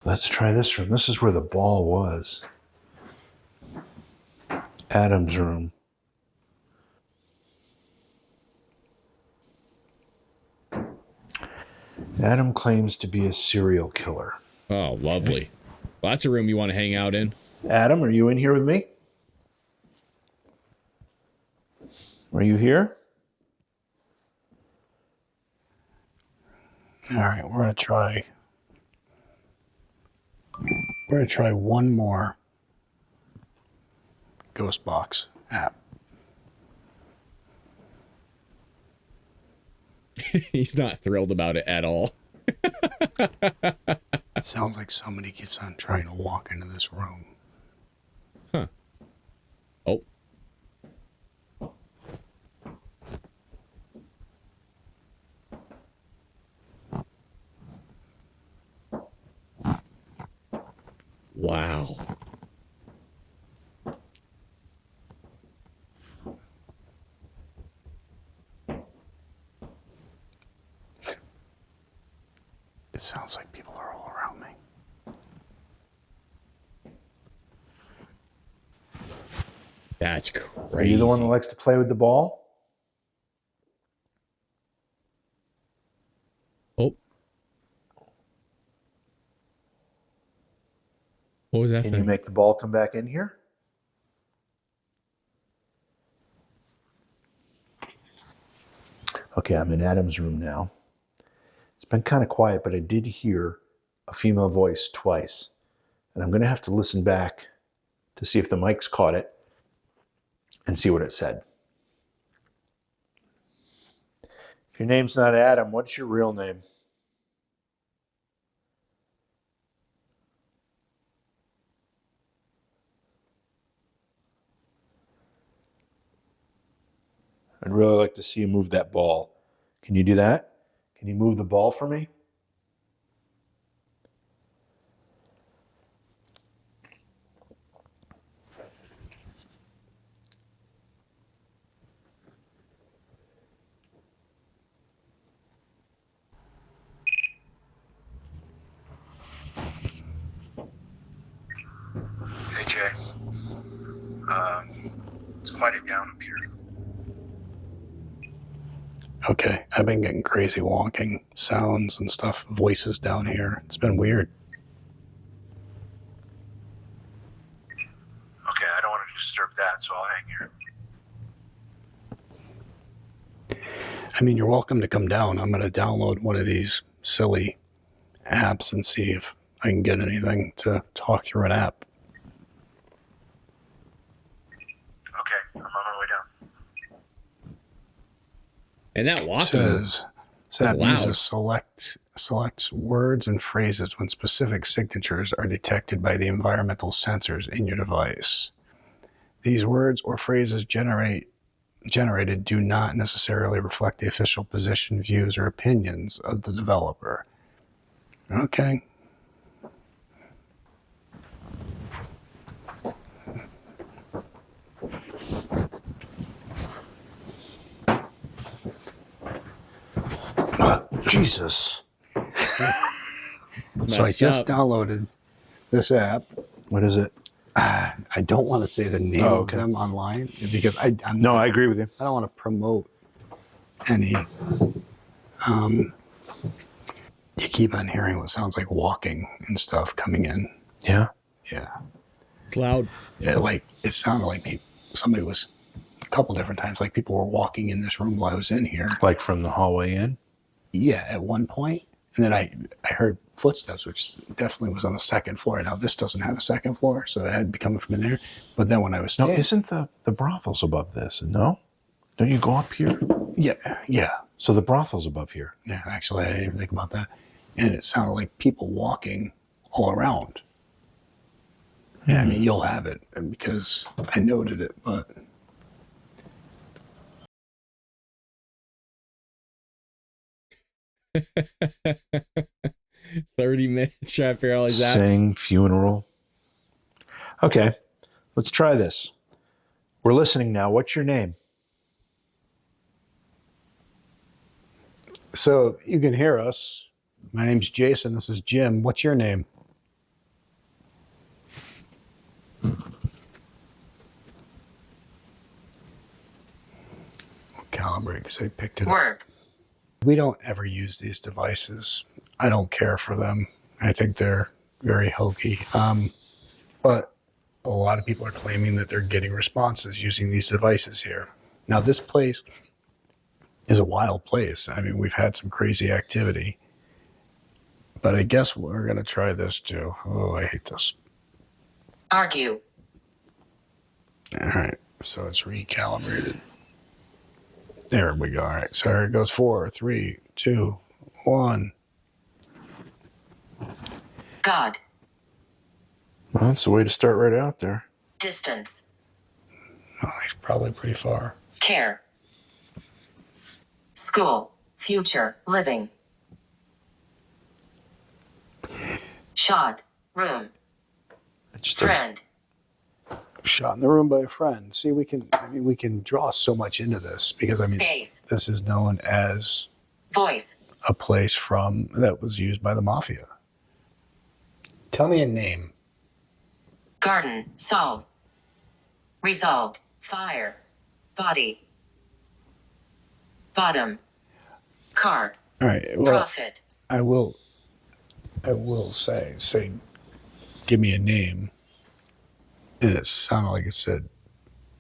Let's try this room. This is where the ball was. Adam's room. Adam claims to be a serial killer. Oh, lovely. Well, that's a room you want to hang out in. Adam, are you in here with me? Are you here? All right, we're gonna try one more Ghost Box app. He's not thrilled about it at all. Sounds like somebody keeps on trying to walk into this room. Huh. Oh. Wow. It sounds like people are all around me. That's crazy. Are you the one that likes to play with the ball? Oh. What was that Can thing? you make the ball come back in here? Okay, I'm in Adam's room now. It's been kind of quiet, but I did hear a female voice twice. And I'm going to have to listen back to see if the mics caught it and see what it said. If your name's not Adam, what's your real name? I'd really like to see you move that ball. Can you do that? Can you move the ball for me? Hey, Jay. Let's quiet it down up here. Okay, I've been getting crazy walking sounds and stuff, voices down here. It's been weird. Okay, I don't want to disturb that, so I'll hang here. I mean, you're welcome to come down. I'm going to download one of these silly apps and see if I can get anything to talk through an app. Okay, I'm on my way down. And that walking Says app loud. uses selects words and phrases when specific signatures are detected by the environmental sensors in your device. These words or phrases generated do not necessarily reflect the official position, views, or opinions of the developer. Okay. Jesus. So I just downloaded this app. What is it? I don't want to say the name of them online because I agree with you. I don't want to promote any. You keep on hearing what sounds like walking and stuff coming in. Yeah. Yeah. It's loud. Yeah, like it sounded like somebody was a couple different times, like people were walking in this room while I was in here. Like from the hallway in? Yeah, at one point. And then I heard footsteps, which definitely was on the second floor. Now, this doesn't have a second floor, so it had to be coming from in there. But then when I was No, standing... isn't the brothel's above this? No? Don't you go up here? Yeah. So the brothel's above here. Yeah, actually, I didn't even think about that. And it sounded like people walking all around. Yeah, I mean, you'll have it because I noted it, but... 30 minutes trying to figure out all these apps. Sing, funeral. Okay, let's try this. We're listening now. What's your name? So you can hear us. My name's Jason. This is Jim. What's your name? Calibrate because I picked it up. We don't ever use these devices. I don't care for them. I think they're very hokey. But a lot of people are claiming that they're getting responses using these devices here. Now, this place is a wild place. I mean, we've had some crazy activity. But I guess we're going to try this too. Oh, I hate this. Argue. All right. So it's recalibrated. There we go. All right. So here it goes. 4, 3, 2, 1. God. Well, that's the way to start right out there. Distance. Oh, he's probably pretty far. Care. School. Future. Living. Shot. Room. Friend. Shot in the room by a friend. See, we can draw so much into this because Space. This is known as Voice. a place that was used by the mafia. Tell me a name. Garden. Solve. Resolved. Fire. Body. Bottom. Car. All right. Well, Profit. I will say, give me a name. And it sounded like it said,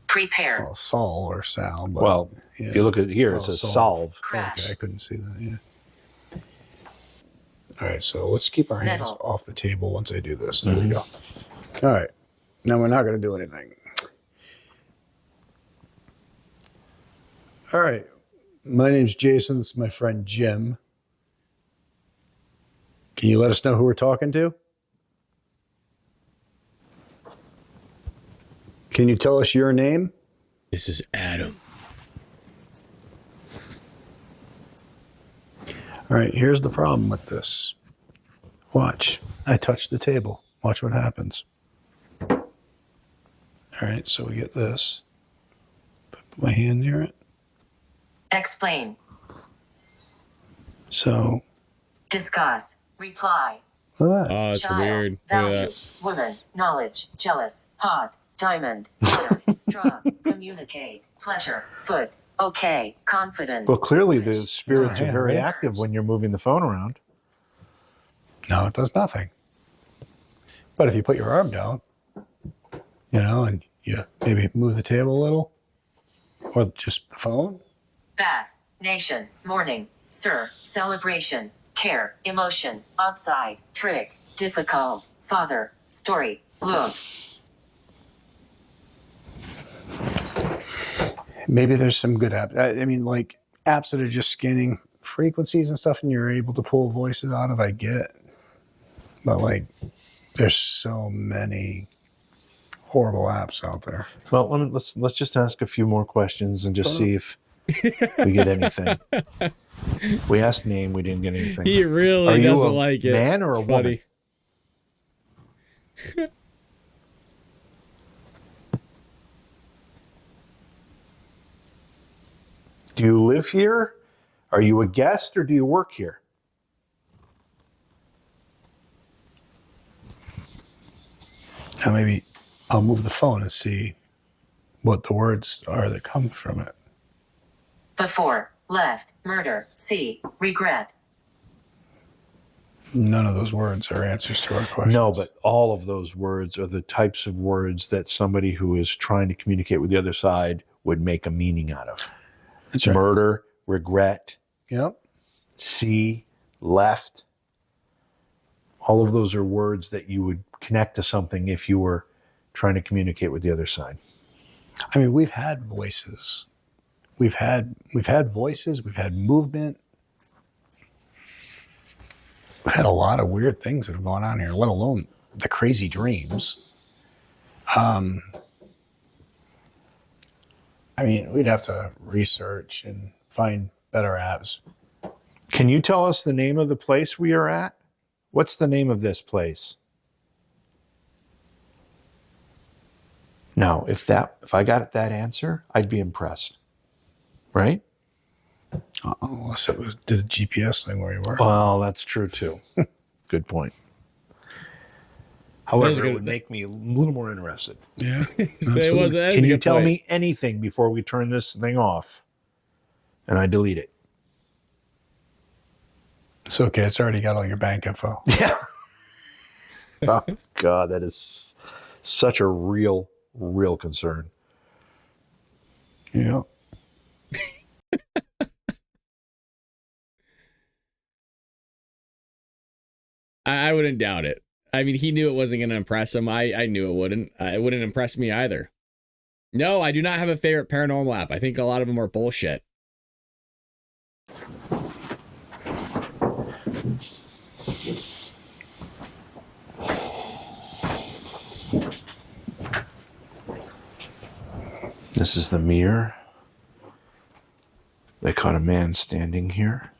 Prepare. Saul or Sal. But, Well, yeah. if you look at here, it says solve. Crash. Okay, I couldn't see that. Yeah. All right, so let's keep our hands Metal. off the table once I do this. There we go. All right. Now we're not going to do anything. All right. My name's Jason. This is my friend Jim. Can you let us know who we're talking to? Can you tell us your name? This is Adam. All right, here's the problem with this. Watch. I touched the table. Watch what happens. All right, so we get this. Put my hand near it. Explain. So, Discuss. Reply. look at that. Oh, it's Child. weird. Look at Value. that. Woman. Knowledge. Jealous. Hot. Diamond. Water. Straw. Communicate. Pleasure. Foot. Okay. Confidence. Well, clearly Wish. the spirits Oh, yeah, are very right. active when you're moving the phone around. No, it does nothing. But if you put your arm down, and you maybe move the table a little, or just the phone. Bath. nation, morning, sir, celebration, care, emotion, outside, trick, difficult, father, story, look. Maybe there's some good apps. I mean, like apps that are just scanning frequencies and stuff, and you're able to pull voices out of. I get, but like, there's so many horrible apps out there. Well, let's just ask a few more questions and just see if we get anything. We asked name, we didn't get anything. He really Are you doesn't a like it. man or a It's woman? funny. Do you live here? Are you a guest or do you work here? Now maybe I'll move the phone and see what the words are that come from it. Before, left, murder, see, regret. None of those words are answers to our questions. No, but all of those words are the types of words that somebody who is trying to communicate with the other side would make a meaning out of. That's right. Murder, regret, Yep. see, left. All of those are words that you would connect to something if you were trying to communicate with the other side. I mean, we've had voices. We've had voices. We've had movement. We've had a lot of weird things that have gone on here, let alone the crazy dreams. I mean, we'd have to research and find better apps. Can you tell us the name of the place we are at? What's the name of this place? Now, if I got that answer, I'd be impressed. Right? Unless it did a GPS thing where you were. Well, that's true too. Good point. However, good. it would make me a little more interested. Yeah. It was, that's a Can you good tell point. me anything before we turn this thing off and I delete it? It's okay. It's already got all your bank info. Yeah. Oh, God, that is such a real concern. Yeah. I wouldn't doubt it. I mean, he knew it wasn't going to impress him. I knew it wouldn't. It wouldn't impress me either. No, I do not have a favorite paranormal app. I think a lot of them are bullshit. This is the mirror. They caught a man standing here.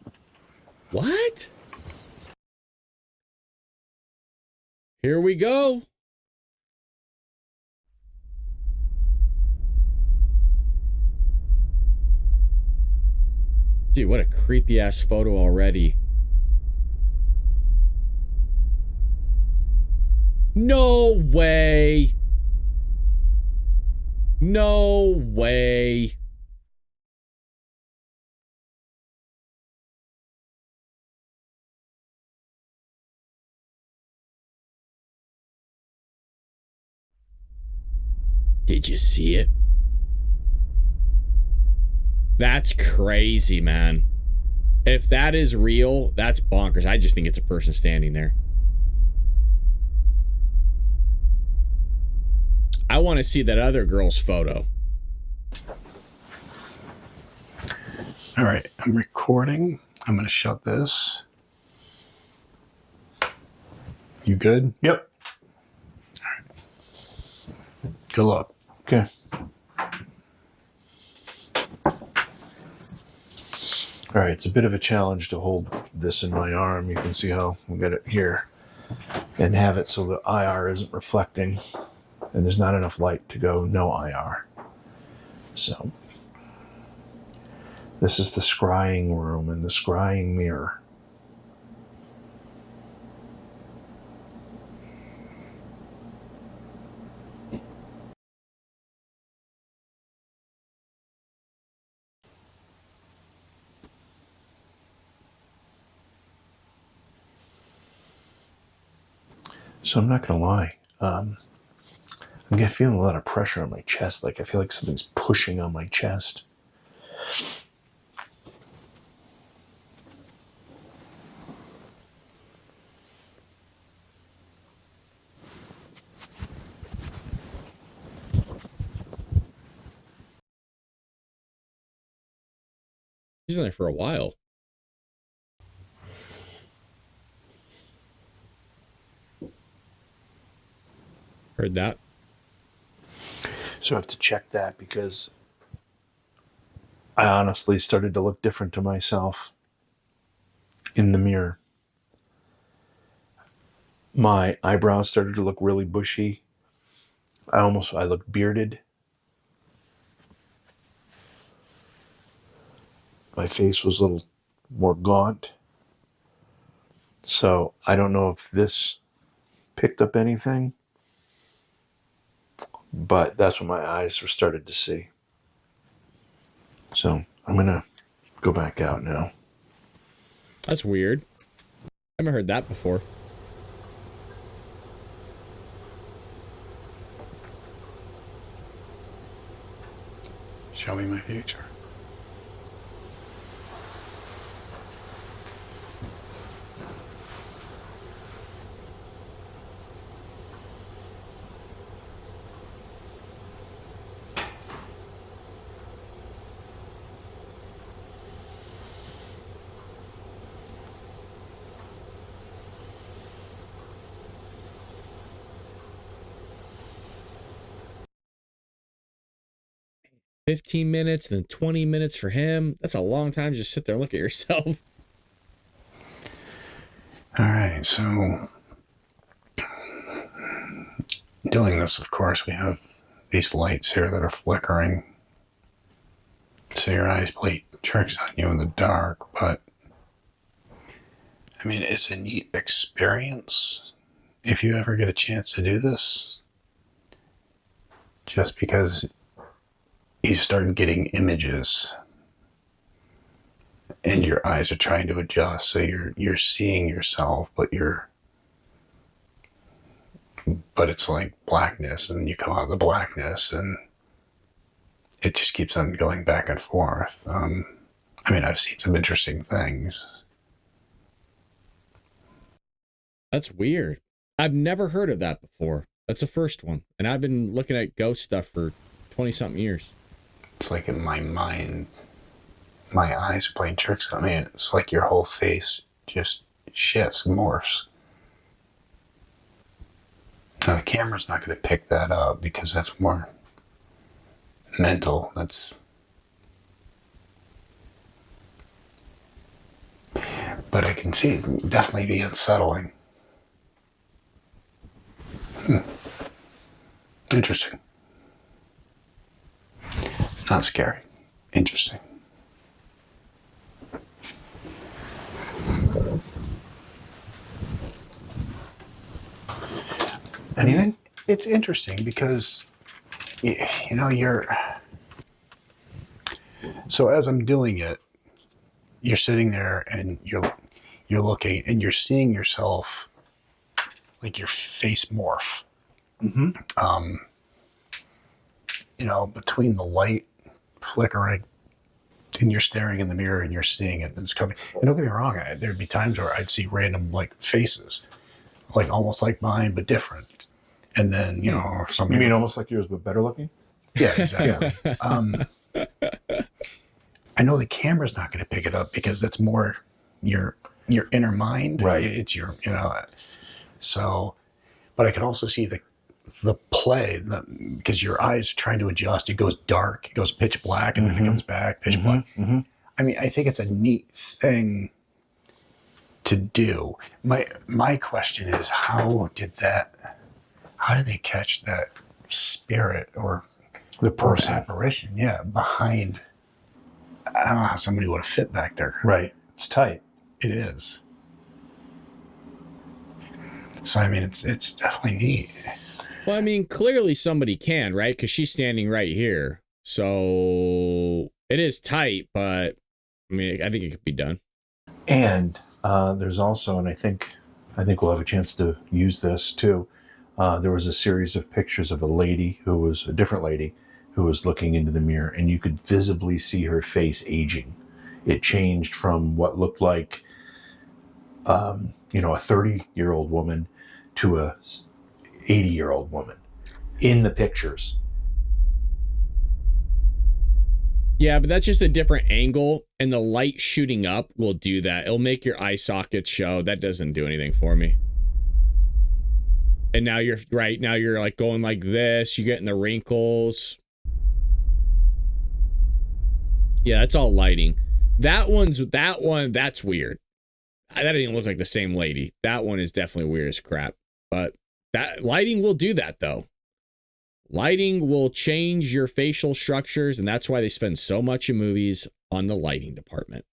What? Here we go. Dude, what a creepy ass photo already. No way. No way. Did you see it? That's crazy, man. If that is real, that's bonkers. I just think it's a person standing there. I want to see that other girl's photo. All right. I'm recording. I'm going to shut this. You good? Yep. Good luck. Okay. All right, it's a bit of a challenge to hold this in my arm. You can see how we got it here and have it so the IR isn't reflecting and there's not enough light to go no IR. So this is the scrying room and the scrying mirror. So I'm not going to lie. I'm feeling a lot of pressure on my chest. Like I feel like something's pushing on my chest. He's in there for a while. Heard that. So I have to check that because I honestly started to look different to myself in the mirror. My eyebrows started to look really bushy. I looked bearded. My face was a little more gaunt. So I don't know if this picked up anything, but that's what my eyes were started to see. So I'm going to go back out now. That's weird. I haven't heard that before. Show me my future. $15 minutes, then 20 minutes for him. That's a long time to just sit there and look at yourself. All right, so doing this, of course, we have these lights here that are flickering. So your eyes play tricks on you in the dark, but I mean, it's a neat experience if you ever get a chance to do this. Just because you start getting images and your eyes are trying to adjust, so you're seeing yourself, but it's like blackness, and you come out of the blackness, and it just keeps on going back and forth. I mean, I've seen some interesting things. That's weird. I've never heard of that before. That's the first one. And I've been looking at ghost stuff for 20-something years. It's like in my mind, my eyes are playing tricks on me. It's like your whole face just shifts, morphs. Now, the camera's not going to pick that up because that's more mental. But I can see it definitely be unsettling. Interesting. Not scary. Interesting. Anything? It's interesting because, so as I'm doing it, you're sitting there and you're looking and you're seeing yourself, like your face morph. Mm-hmm. Between the light flickering and you're staring in the mirror and you're seeing it and it's coming. And don't get me wrong, there'd be times where I'd see random like faces, like almost like mine, but different. And then, somebody. You mean almost like yours, but better looking? Yeah, exactly. I know the camera's not going to pick it up because that's more your inner mind. Right. It's your, so, but I can also see the play because your eyes are trying to adjust. It goes dark, it goes pitch black, and then it comes back pitch black. Mm-hmm. I mean, I think it's a neat thing to do. My question is, how did they catch that spirit or The person. apparition? Yeah, behind. I don't know how somebody would have fit back there. Right. It's tight. It is. So I mean, it's definitely neat. Well, I mean, clearly somebody can, right? Because she's standing right here. So it is tight, but I mean, I think it could be done. And there's also, and I think we'll have a chance to use this too. There was a series of pictures of a different lady who was looking into the mirror, and you could visibly see her face aging. It changed from what looked like, a 30-year-old woman to a 80-year-old woman in the pictures. Yeah, but that's just a different angle. and the light shooting up will do that. It'll make your eye sockets show. That doesn't do anything for me. And now you're right. Now you're like going like this. You're getting the wrinkles. Yeah, that's all lighting. That one, that's weird. That didn't even look like the same lady. That one is definitely weird as crap. But that lighting will do that though. Lighting will change your facial structures, and that's why they spend so much in movies on the lighting department.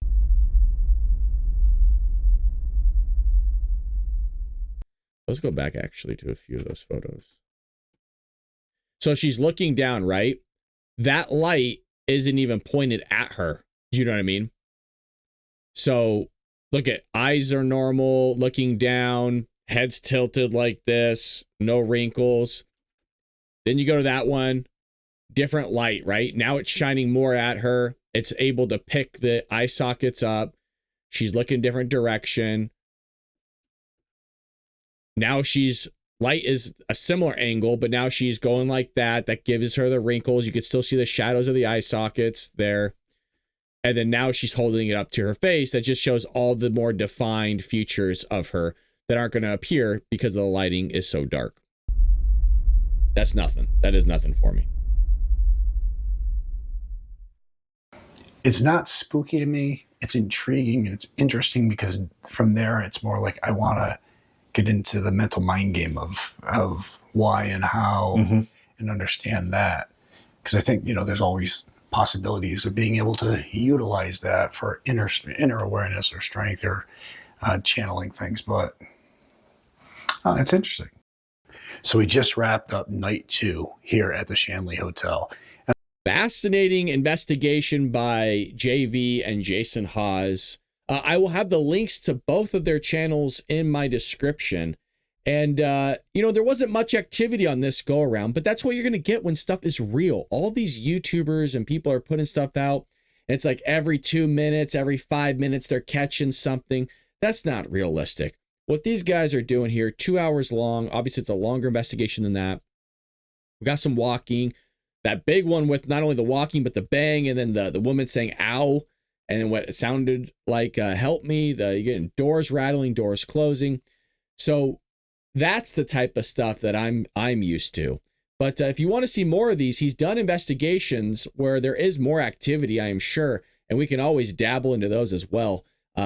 Let's go back actually to a few of those photos. So she's looking down, right? That light isn't even pointed at her. Do you know what I mean? So look at eyes are normal, looking down, head's tilted like this, no wrinkles. Then you go to that one, different light, right? Now it's shining more at her. It's able to pick the eye sockets up. She's looking different direction. Now light is a similar angle, but now she's going like that. That gives her the wrinkles. You can still see the shadows of the eye sockets there. And then now she's holding it up to her face. That just shows all the more defined features of her that aren't going to appear because the lighting is so dark. That's nothing. That is nothing for me. It's not spooky to me. It's intriguing and it's interesting because from there it's more like I want to get into the mental mind game of why and how and understand that. Because I think, there's always possibilities of being able to utilize that for inner awareness or strength or channeling things. But it's interesting. So we just wrapped up night 2 here at the Shanley Hotel. Fascinating investigation by JV and Jason Hawes. I will have the links to both of their channels in my description. And, there wasn't much activity on this go around, but that's what you're going to get when stuff is real. All these YouTubers and people are putting stuff out. And it's like every 2 minutes, every 5 minutes, they're catching something. That's not realistic. What these guys are doing here, 2 hours long. Obviously, it's a longer investigation than that. We got some walking. That big one with not only the walking, but the bang, and then the woman saying, ow. And then what it sounded like, help me. You're getting doors rattling, doors closing. So that's the type of stuff that I'm used to. But if you want to see more of these, he's done investigations where there is more activity, I am sure. And we can always dabble into those as well.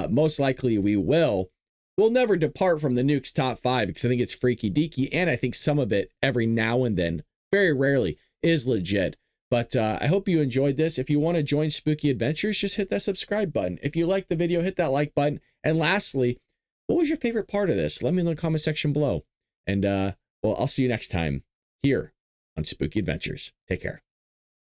Most likely we will. We'll never depart from the Nuke's top 5 because I think it's freaky deaky. And I think some of it every now and then, very rarely, is legit. But I hope you enjoyed this. If you want to join Spooky Adventures, just hit that subscribe button. If you liked the video, hit that like button. And lastly, what was your favorite part of this? Let me know in the comment section below. And I'll see you next time here on Spooky Adventures. Take care.